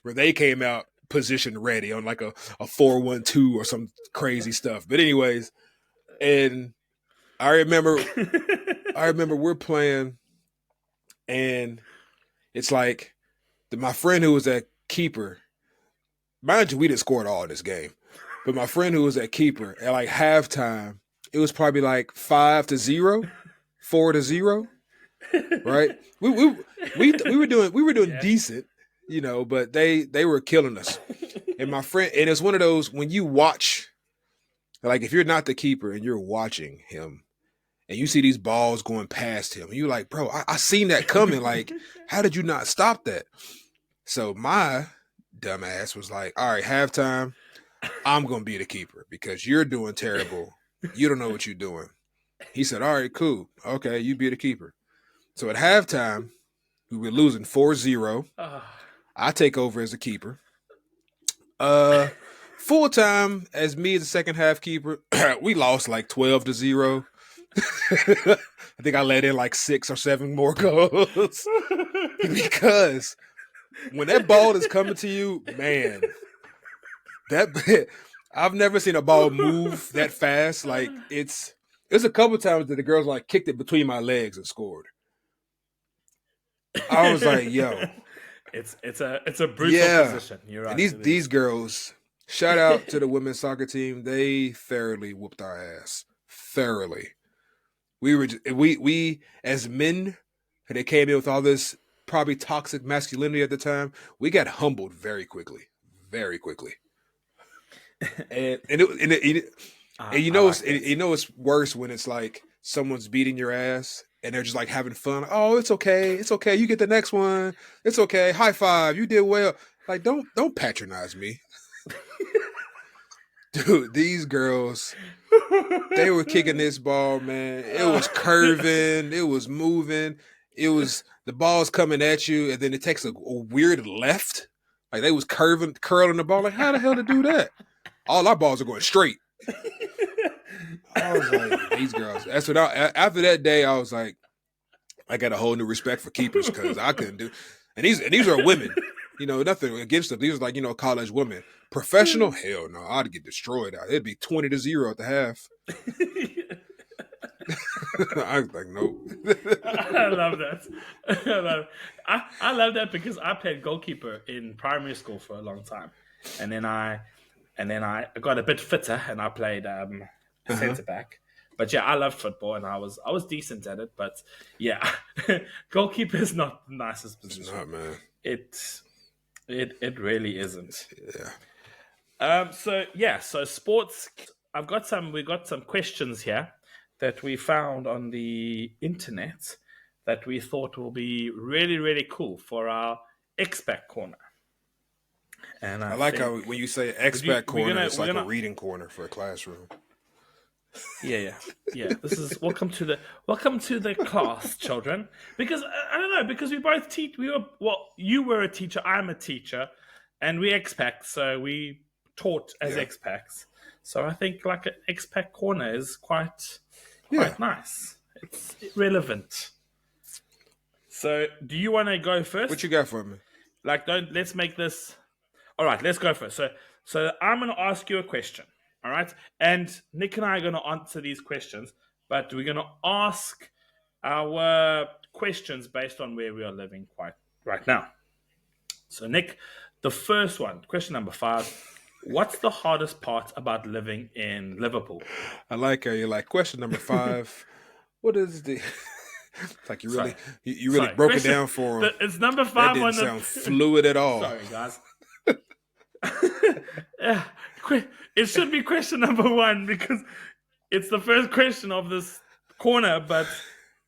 Where they came out position ready on like a 4-1-2 or some crazy stuff. But anyways, and I remember I remember we're playing, and it's like my friend who was at keeper. Mind you, we didn't score at all in this game. But my friend who was at keeper at like halftime, it was probably like 5-0, 4-0, right? We were doing Yeah. decent, but they were killing us. And my friend, and it's one of those when you watch, like if you're not the keeper and you're watching him, and you see these balls going past him, and you're like, bro, I seen that coming. Like, how did you not stop that? So my dumbass was like, all right, halftime, I'm going to be the keeper because you're doing terrible. You don't know what you're doing. He said, all right, cool. Okay, you be the keeper. So at halftime, we were losing 4-0. Ah. I take over as a keeper. Full time as me as the second half keeper, we lost like 12-0. I think I let in like 6 or 7 more goals because when that ball is coming to you, man, that I've never seen a ball move that fast. Like it's a couple times that the girls like kicked it between my legs and scored. I was like, yo, it's a brutal yeah. position. You're And right. these It these is. girls, shout out to the women's soccer team. They thoroughly whooped our ass. Thoroughly. We as men, they came in with all this probably toxic masculinity at the time. We got humbled very quickly, very quickly. And I like that. it's worse when it's like someone's beating your ass and they're just like having fun. Oh, it's okay, it's okay. You get the next one. It's okay. High five. You did well. Like don't patronize me, dude. These girls, they were kicking this ball, man. It was curving. It was moving. It was the ball's coming at you, and then it takes a weird left. Like they was curling the ball. Like how the hell to do that? All our balls are going straight. I was like, these girls. That's what after that day, I was like, I got a whole new respect for keepers because I couldn't do. And these are women. Nothing against them. These are like college women. Professional, hell no. I'd get destroyed out. It'd be 20-0 at the half. I was like, nope. I love that. I love that because I played goalkeeper in primary school for a long time, and then I got a bit fitter and I played Uh-huh. centre back. But yeah, I loved football, and I was decent at it. But yeah, goalkeeper is not the nicest It's position. not, man. It it really isn't. Yeah. So yeah, so sports. I've got some. We got some questions here that we found on the internet that we thought will be really really cool for our expat corner. And I I like how think when you say would you expat we're corner, gonna it's we're like a gonna reading corner for a classroom. yeah. This is welcome to the class, children. Because I don't know, because we both teach. We were well, you were a teacher, I'm a teacher, and we expats, so we taught as Yeah. expats. So I think like an expat corner is quite Yeah. quite nice. It's relevant. So do you want to go What first? you got for me? Like, don't let's make this. All right, let's go first. So I'm going to ask you a question. All right, and Nick and I are going to answer these questions, but we're going to ask our questions based on where we are living quite right now. So Nick, the first one, question number 5. What's the hardest part about living in Liverpool? I like how you're like question number 5. What is the? It's like Sorry, you really sorry. broke it Question. down for him. It's number That 5 didn't on sound the. fluid at all. Sorry, guys. Yeah, it should be question number 1 because it's the first question of this corner, but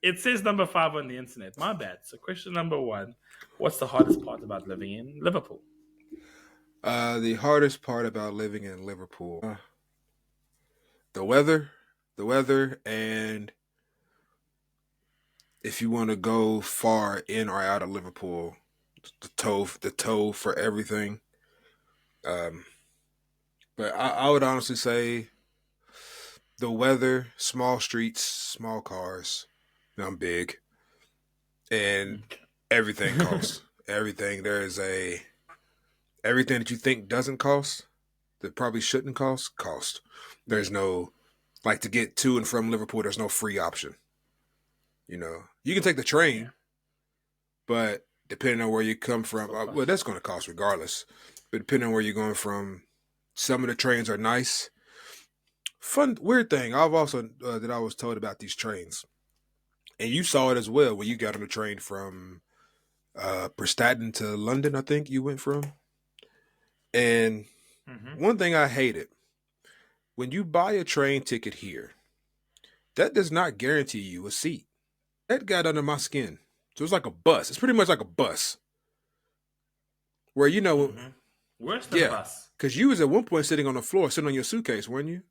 it says number 5 on the internet. My bad. So, question number 1: what's the hardest part about living in Liverpool? The hardest part about living in Liverpool, the weather, and if you want to go far in or out of Liverpool, the tow for everything. Um, but I would honestly say the weather, small streets, small cars. I'm big, and everything costs. Everything there is a everything that you think doesn't cost that probably shouldn't cost. Yeah, There's no like to get to and from Liverpool. There's no free option. You can take the yeah, train, but depending on where you come from, still well, cost. that's going to cost regardless. But depending on where you're going from, some of the trains are nice. Fun, weird thing. I've also that I was told about these trains, and you saw it as well when you got on the train from Prestatyn to London. I think you went from. And Hmm. one thing I hated when you buy a train ticket here, that does not guarantee you a seat. That got under my skin. So it's like a bus. It's pretty much like a bus where Hmm. Worse than yeah, bus. because you was at one point sitting on the floor, sitting on your suitcase, weren't you?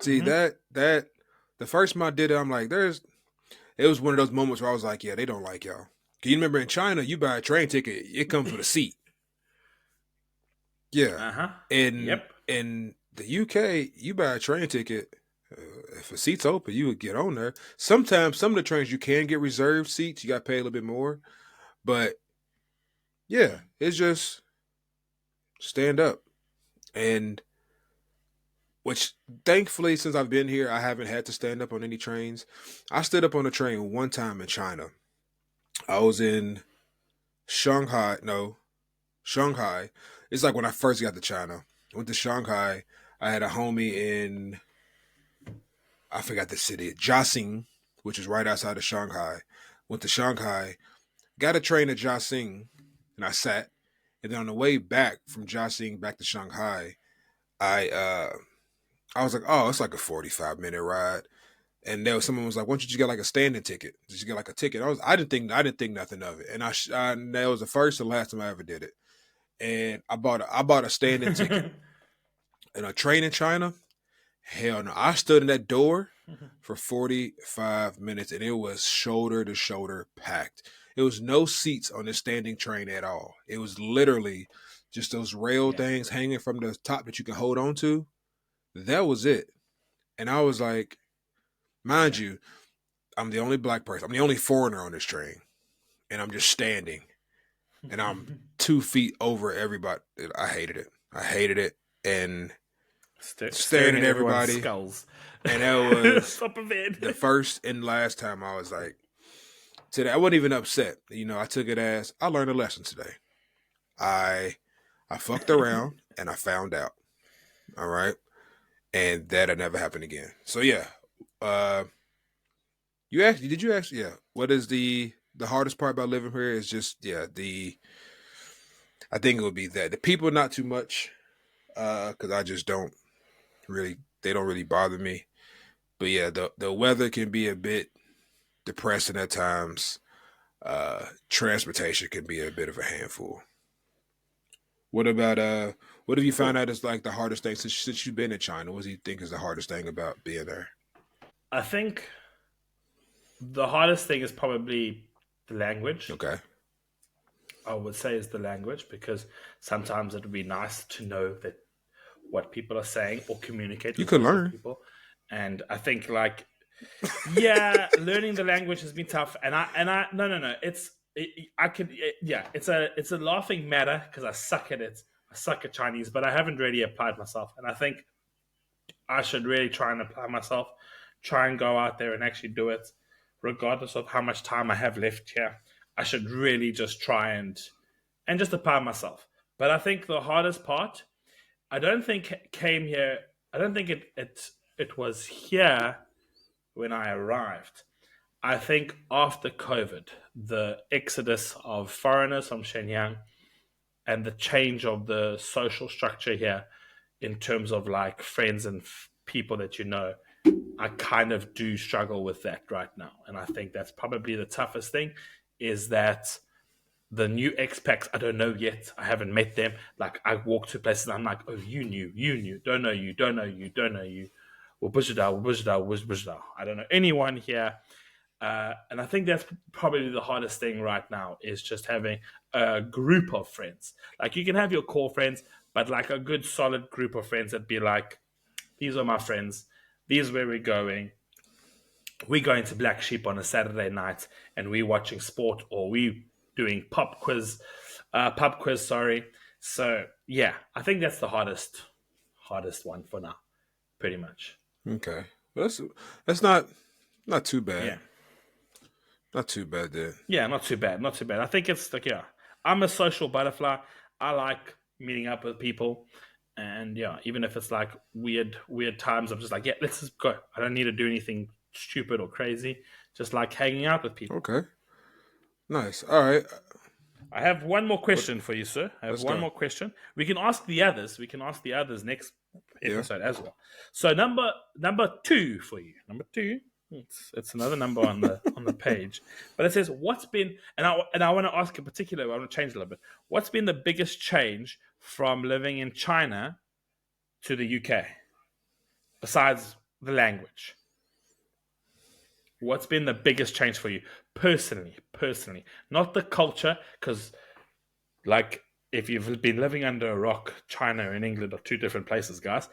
See Hmm. that the first time I did it, I'm like, it was one of those moments where I was like, yeah, they don't like y'all. Can you remember in China, you buy a train ticket, it comes with a seat. Yeah, Uh huh. in Yep. in the UK, you buy a train ticket. If a seat's open, you would get on there. Sometimes some of the trains you can get reserved seats. You got to pay a little bit more, but yeah, it's just stand up. And which thankfully, since I've been here, I haven't had to stand up on any trains. I stood up on a train one time in China. I was in Shanghai. No, Shanghai. It's like when I first got to China. I went to Shanghai. I had a homie in, I forgot the city, Jiaxing, which is right outside of Shanghai. Went to Shanghai, got a train to Jiaxing, and I sat. And then on the way back from Jiaxing back to Shanghai, I uh I was like, oh, it's like a 45-minute ride. And there was someone was like, "Why don't you just get like a standing ticket? Just get like a ticket." I didn't think nothing of it, and that was the first and last time I ever did it. And I bought a standing ticket. And a train in China, hell no. I stood in that door for 45 minutes, and it was shoulder to shoulder packed. There was no seats on this standing train at all. It was literally just those rail Yeah. things hanging from the top that you can hold on to. That was it. And I was like, mind Yeah. you, I'm the only black person. I'm the only foreigner on this train. And I'm just standing. And I'm 2 feet over everybody. I hated it. I hated it. And staring Staring at at everyone's everybody. skulls. And that was Top of the it. first and last time I was like, today, I wasn't even upset. I took it as I learned a lesson today. I I fucked around and I found out. All right. and that'll never happen again. So yeah, uh, you actually did you actually yeah? What is the hardest part about living here is just yeah the I think it would be that the people not too much because I just don't really they don't really bother me. But yeah, the weather can be a bit depressing at times. Transportation can be a bit of a handful. What about what have you found Oh, out is like the hardest thing since you've been in China? What do you think is the hardest thing about being there? I think the hardest thing is probably the language. Okay, I would say is the language because sometimes it would be nice to know that what people are saying or communicate you with could local learn. people. And I think like yeah, learning the language has been tough. And I no, I could yeah, it's a laughing matter because I suck at it. I suck at Chinese, but I haven't really applied myself. And I think I should really try and apply myself, try and go out there and actually do it, regardless of how much time I have left here. I should really just try and just apply myself. But I think the hardest part, I don't think came here. I don't think it was here when I arrived. I think after COVID, the exodus of foreigners from Shenyang and the change of the social structure here in terms of like friends and people that you know, I kind of do struggle with that right now. And I think that's probably the toughest thing is that the new expats, I don't know yet. I haven't met them. Like I walk to places and I'm like, oh, you knew, don't know you, don't know you, don't know you. Well, I don't know anyone here. And I think that's probably the hardest thing right now is just having a group of friends. Like you can have your core friends, but like a good solid group of friends that be like, these are my friends. These are where we're going. We're going to Black Sheep on a Saturday night, and we're watching sport, or we doing pub quiz. Sorry. So yeah, I think that's the hardest one for now, pretty much. Okay, well, that's not too bad. Yeah, Not too bad then. yeah, not too bad, not too bad. I think it's like yeah, I'm a social butterfly. I like meeting up with people, and yeah, even if it's like weird times, I'm just like yeah, let's just go. I don't need to do anything stupid or crazy. Just like hanging out with people. Okay, nice. All right, I have one more what? question for you, sir. I have Let's one go. more question. We can ask the others. We can ask the others next Yeah. episode as well. So number two for you. Number two. It's another number on the page, but it says what's been and I want to ask in particular. I want to change a little bit. What's been the biggest change from living in China to the UK besides the language? What's been the biggest change for you personally? Personally, not the culture, because like, if you've been living under a rock, China and England are two different places, guys.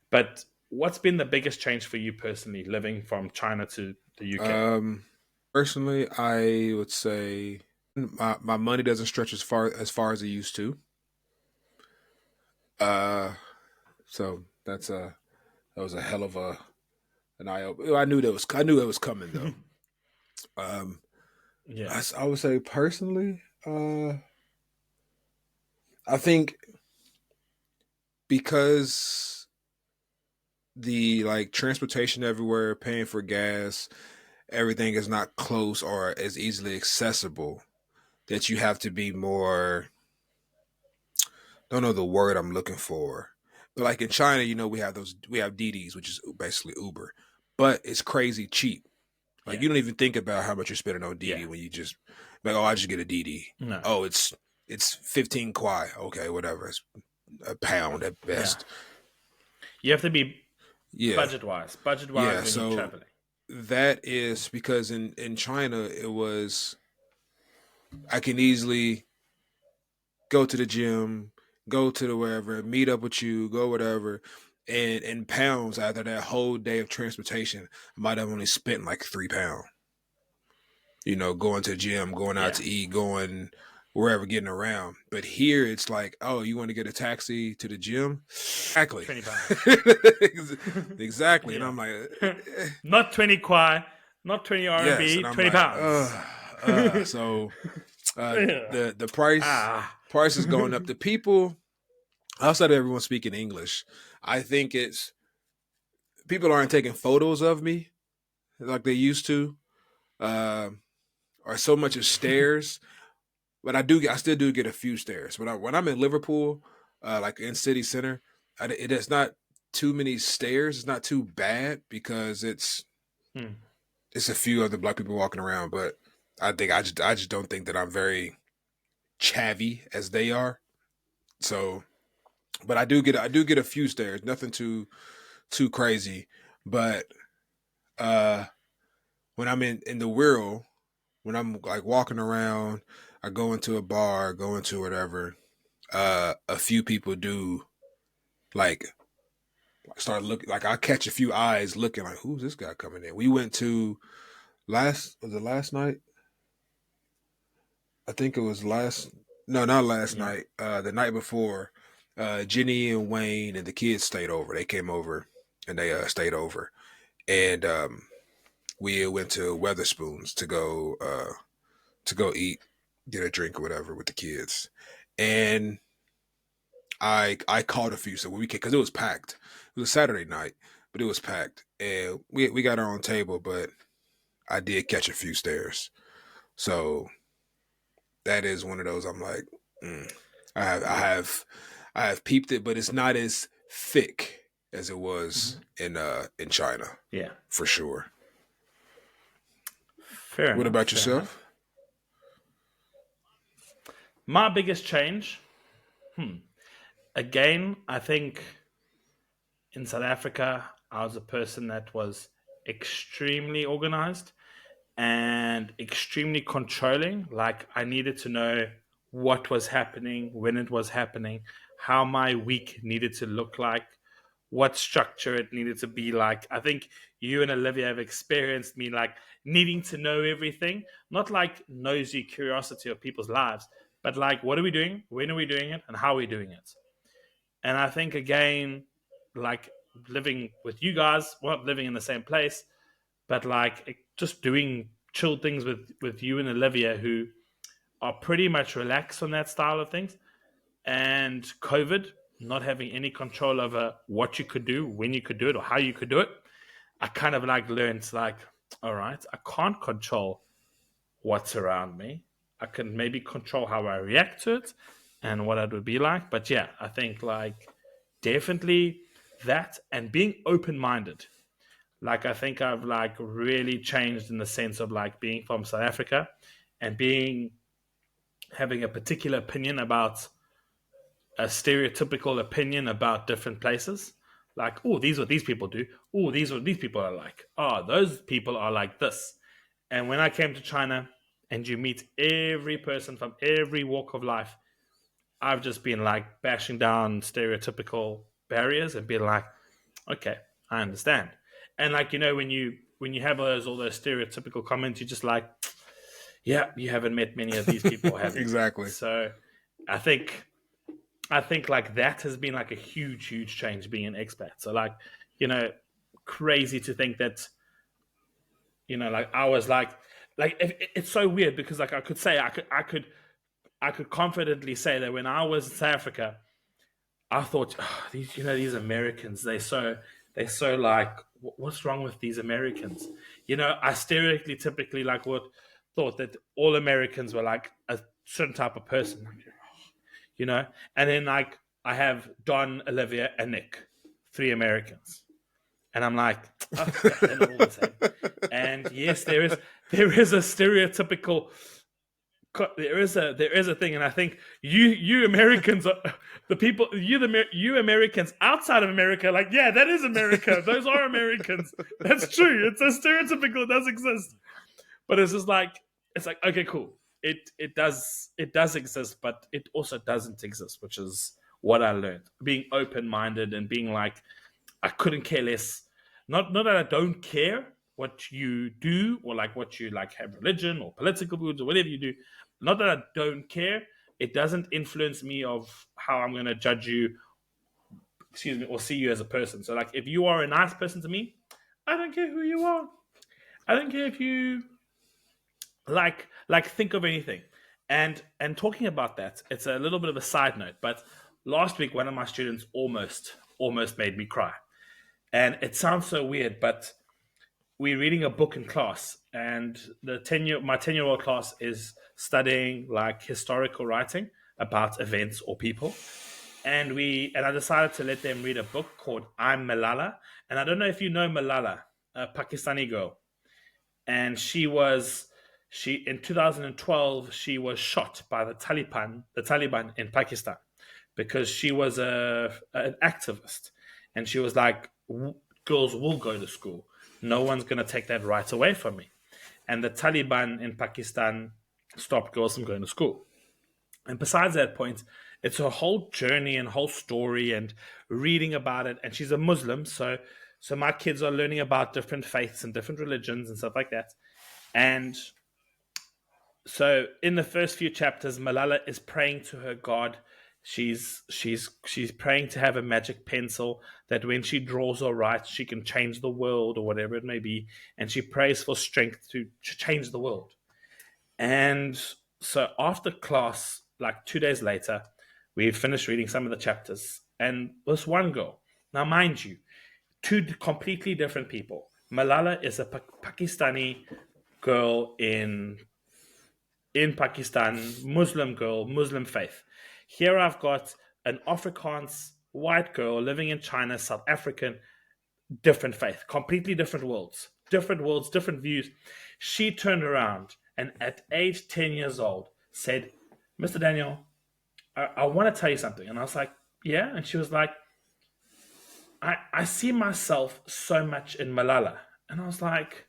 But what's been the biggest change for you personally, living from China to the UK? Um, personally, I would say my money doesn't stretch as far as it used to. Uh, so that was a hell of an eye opener. I knew it was coming though. Um, Yeah, I would say personally, I think because the like transportation everywhere, paying for gas, everything is not close or as easily accessible that you have to be more don't know the word I'm looking for. But like in China, we have DDs, which is basically Uber. But it's crazy cheap. Like yeah, you don't even think about how much you're spending on yeah. DD when you just like, oh, I just get a DD. No, Oh, it's 15 kwai. Okay, whatever. It's a pound at yeah. best. You have to be Yeah. budget wise Yeah. when you're So traveling. that is because in China it was I can easily go to the gym, go to the wherever, meet up with you, go whatever. And in pounds, after that whole day of transportation, I might have only spent like £3. Going to the gym, going out Yeah, to eat, going wherever, getting around. But here, it's like, oh, you want to get a taxi to the gym? Exactly, 20 pounds. exactly. And Yeah, I'm like, not 20 kwai, not 20 yes. RMB, And I'm 20 like, pounds. so Yeah. the price is going up. The people outside of everyone speaking English, I think it's people aren't taking photos of me like they used to, uh, or so much as stares. But I still do get a few stares. When I'm in Liverpool, like in city center, it is not too many stares. It's not too bad because Hmm. it's a few other black people walking around. But I just don't think that I'm very chavvy as they are. So, but I do get a few stares. Nothing too crazy. But uh, when I'm in the world, when I'm like walking around, I go into a bar, go into whatever. A few people do like start looking, like I catch a few eyes looking like, who's this guy coming in? We went to last night? I think it was last no, not last Yeah. night. The night before, Jenny and Wayne and the kids stayed over. They came over and they stayed over. And we went to Weatherspoons to go eat, get a drink or whatever with the kids. And I called a few so we could because it was packed. It was a Saturday night, but it was packed, and we got our own table. But I did catch a few stares, so that is one of those. I'm like, mm. I have peeped it, but it's not as thick as it was Hmm. in China Yeah. for sure. Fair What enough. about Fair enough. yourself? My biggest change, again, I think in South Africa, I was a person that was extremely organized and extremely controlling. Like, I needed to know what was happening, when it was happening, how my week needed to look like, what structure it needed to be like. I think you and Olivia have experienced me like needing to know everything, not like nosy curiosity of people's lives, but like, what are we doing? When are we doing it? And how are we doing it? And I think, again, like living with you guys, well, not living in the same place, but like just doing chill things with you and Olivia, who are pretty much relaxed on that style of things. And COVID, not having any control over what you could do, when you could do it, or how you could do it, I kind of like learned like, all right, I can't control what's around me. I can maybe control how I react to it and what it would be like. But yeah, I think like definitely that, and being open minded. Like, I think I've like really changed in the sense of like being from South Africa and being having a particular opinion about a stereotypical opinion about different places. Like, oh, these are what these people do. Oh, these are what these people are like. Oh, those people are like this. And when I came to China and you meet every person from every walk of life, I've just been like bashing down stereotypical barriers and being like, okay, I understand. And like, when you have all those stereotypical comments, you're just like, yeah, you haven't met many of these people, have you? Exactly. So I think I think like that has been like a huge, huge change being an expat. So like, you know, crazy to think that, like I was like it's so weird because like I could confidently say that when I was in South Africa, I thought, oh, these Americans, they're so like, what's wrong with these Americans? I stereotypically like what thought that all Americans were like a certain type of person, you know, and then like I have Don, Olivia, and Nick, three Americans, and I'm like, oh yeah, they're not all the same. And yes, there is a stereotypical there is a thing, and I think you Americans are the people you Americans outside of America, like, yeah, that is America. Those are Americans. That's true. It's a stereotypical. It does exist, but it's like okay, cool. It does exist, but it also doesn't exist, which is what I learned. Being open minded and being like, I couldn't care less. Not that I don't care what you do or like what you like have religion or political views or whatever you do. Not that I don't care. It doesn't influence me of how I'm going to judge you, excuse me, or see you as a person. So like, if you are a nice person to me, I don't care who you are. I don't care if you like think of anything. And talking about that, it's a little bit of a side note, but last week one of my students almost made me cry. And it sounds so weird, but we're reading a book in class, and my 10-year-old class is studying like historical writing about events or people. And I decided to let them read a book called I'm Malala. And I don't know if you know Malala, a Pakistani girl. And she in 2012 she was shot by the Taliban in Pakistan, because she was an activist, and she was like, girls will go to school, no one's going to take that right away from me. And the Taliban in Pakistan stopped girls from going to school. And besides that point, it's a whole journey and whole story and reading about it. And she's a Muslim, so my kids are learning about different faiths and different religions and stuff like that. And so in the first few chapters, Malala is praying to her God. She's praying to have a magic pencil that when she draws or writes, she can change the world or whatever it may be. And she prays for strength to change the world. And so after class, like 2 days later, we finished reading some of the chapters. And this one girl, now mind you, two completely different people. Malala is a Pakistani girl in Pakistan, Muslim girl, Muslim faith. Here I've got an Afrikaans white girl living in China, South African, different faith, completely different worlds, different views. She turned around and at age 10 years old said, Mr. Daniel, I want to tell you something. And I was like, yeah. And she was like, I see myself so much in Malala. And I was like,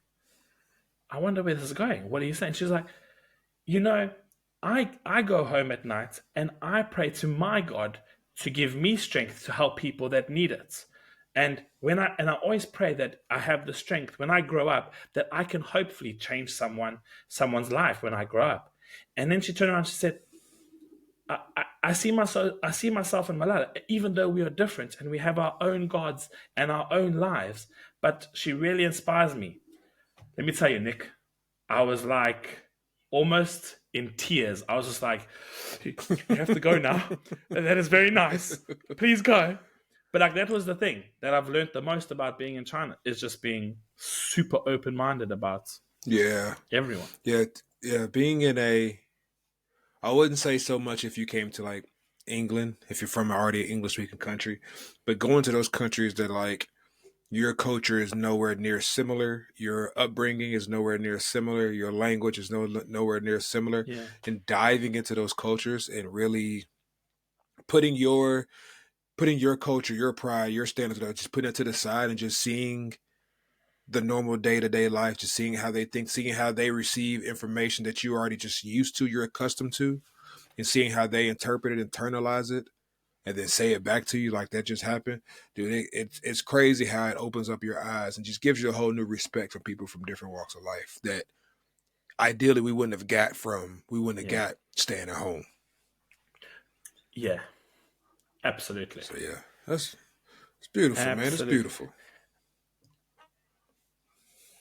I wonder where this is going. What are you saying? She's like, you know, I go home at night and I pray to my God to give me strength to help people that need it. And I always pray that I have the strength when I grow up, that I can hopefully change someone's life when I grow up. And then she turned around and she said, I see myself in Malala, even though we are different and we have our own gods and our own lives, but she really inspires me. Let me tell you, Nick, I was like almost in tears. I was just like, you have to go now. That is very nice. Please go. But like that was the thing that I've learned the most about being in China, is just being super open minded about Yeah, everyone. yeah, yeah. Being in a, I wouldn't say so much if you came to like England, if you're from already an English speaking country, but going to those countries that like your culture is nowhere near similar, your upbringing is nowhere near similar, your language is nowhere near similar, Yeah. and diving into those cultures and really putting your putting your culture, your pride, your standards, just putting it to the side and just seeing the normal day to day life, just seeing how they think, seeing how they receive information that you already just used to, you're accustomed to, and seeing how they interpret it, internalize it, and then say it back to you like that just happened, dude. It's crazy how it opens up your eyes and just gives you a whole new respect for people from different walks of life that ideally we wouldn't have Yeah. got staying at home. Yeah. Absolutely. So yeah, that's it's beautiful, man. It's Absolutely. beautiful.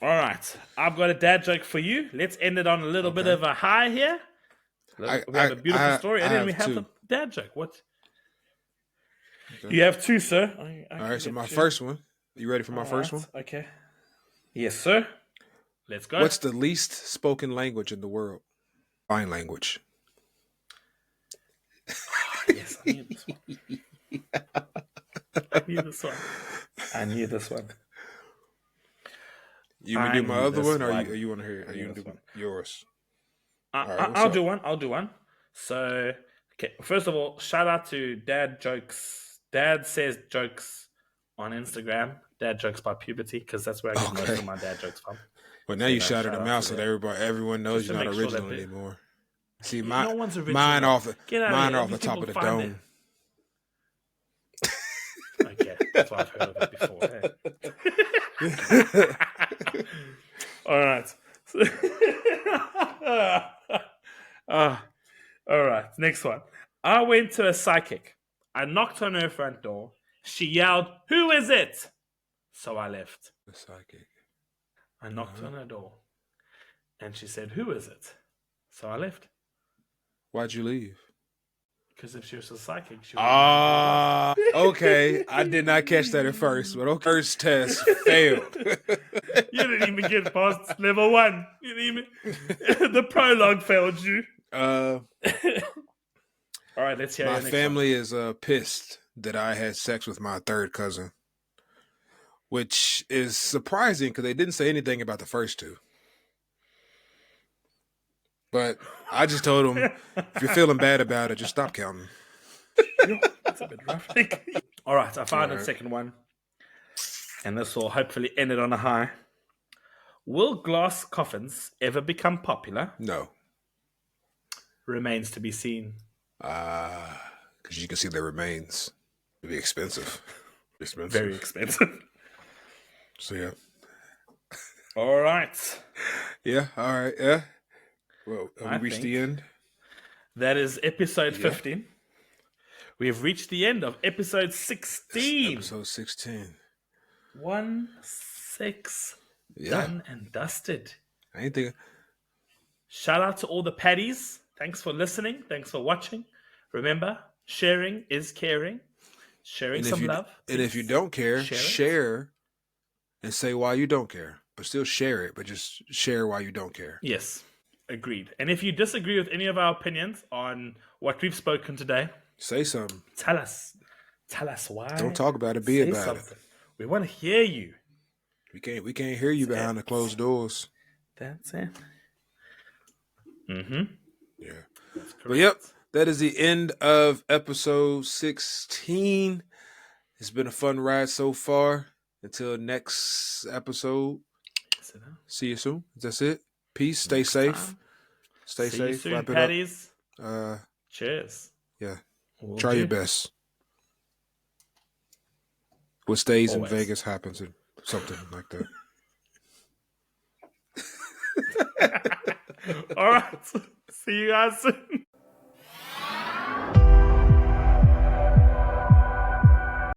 All right. I've got a dad joke for you. Let's end it on a little bit Okay, of a high here. I We have I a beautiful I, story, I and then we have have the two. dad joke. What? Okay. You have two, sir. I All can right. So get my two. first one. You ready for my All first right. one? Okay. Yes, sir. Let's go. What's the least spoken language in the world? Sign language. Oh, yes, I knew this one. I knew this one. I knew this one. You want me I to do my knew other this one, or you one. or you want to hear? I Are knew you this gonna do one. yours? I, All right. I, What's I'll up? do one. I'll do one. So, okay. First of all, shout out to Dad Jokes. Dad says jokes on Instagram. Dad Jokes by Puberty, because that's where I get most Okay. of my dad jokes from. Well, now So, you shouted shout them out out to so that them. everyone knows Just to you're not make sure that original anymore. See, no one's original. Get out of mine here. are All off the these top people of the find it. dome. Okay, that's why I've heard of it before. All right. Ah, all right. Next one. I went to a psychic. I knocked on her front door. She yelled, "Who is it?" So I left. The psychic. I Uh knocked huh. on her door and she said, "Who is it?" So I left. Why'd you leave? Because if she was a psychic, she would have been Okay. I did not catch that at first, but okay. First test failed. You didn't even get past level 1. You didn't even... The prologue failed you. All right, let's hear my your next family is pissed that I had sex with my third cousin, which is surprising because they didn't say anything about the first two. But I just told them, if you're feeling bad about it, just stop counting. That's a bit rough. All right, I found a second one. And this will hopefully end it on a high. Will glass coffins ever become popular? No. Remains to be seen. Because you can see their remains. It'd be expensive. Very expensive. So, yeah. All right. Yeah, all right, yeah. Well, have we reached the end? That is episode 15. We have reached the end of episode 16. Episode 16. 1-6. Done and dusted. I ain't thinking. Shout out to all the paddies. Thanks for listening. Thanks for watching. Remember, sharing is caring. Sharing some love. And if you don't care, share and say why you don't care. But still share it, but just share why you don't care. Yes, agreed. And if you disagree with any of our opinions on what we've spoken today, say something. Tell us why. Don't talk about it, be about it. We want to hear you. We can't hear you behind the closed doors. That's it. Yeah. But yep, that is the end of episode 16. It's been a fun ride so far. Until next episode. See you soon. That's it. Peace. Stay safe. Stay safe. You soon, Wrap it paddies. up. Cheers. Yeah. Try your best. What stays Always. in Vegas happens or something like that. All right. See you guys soon.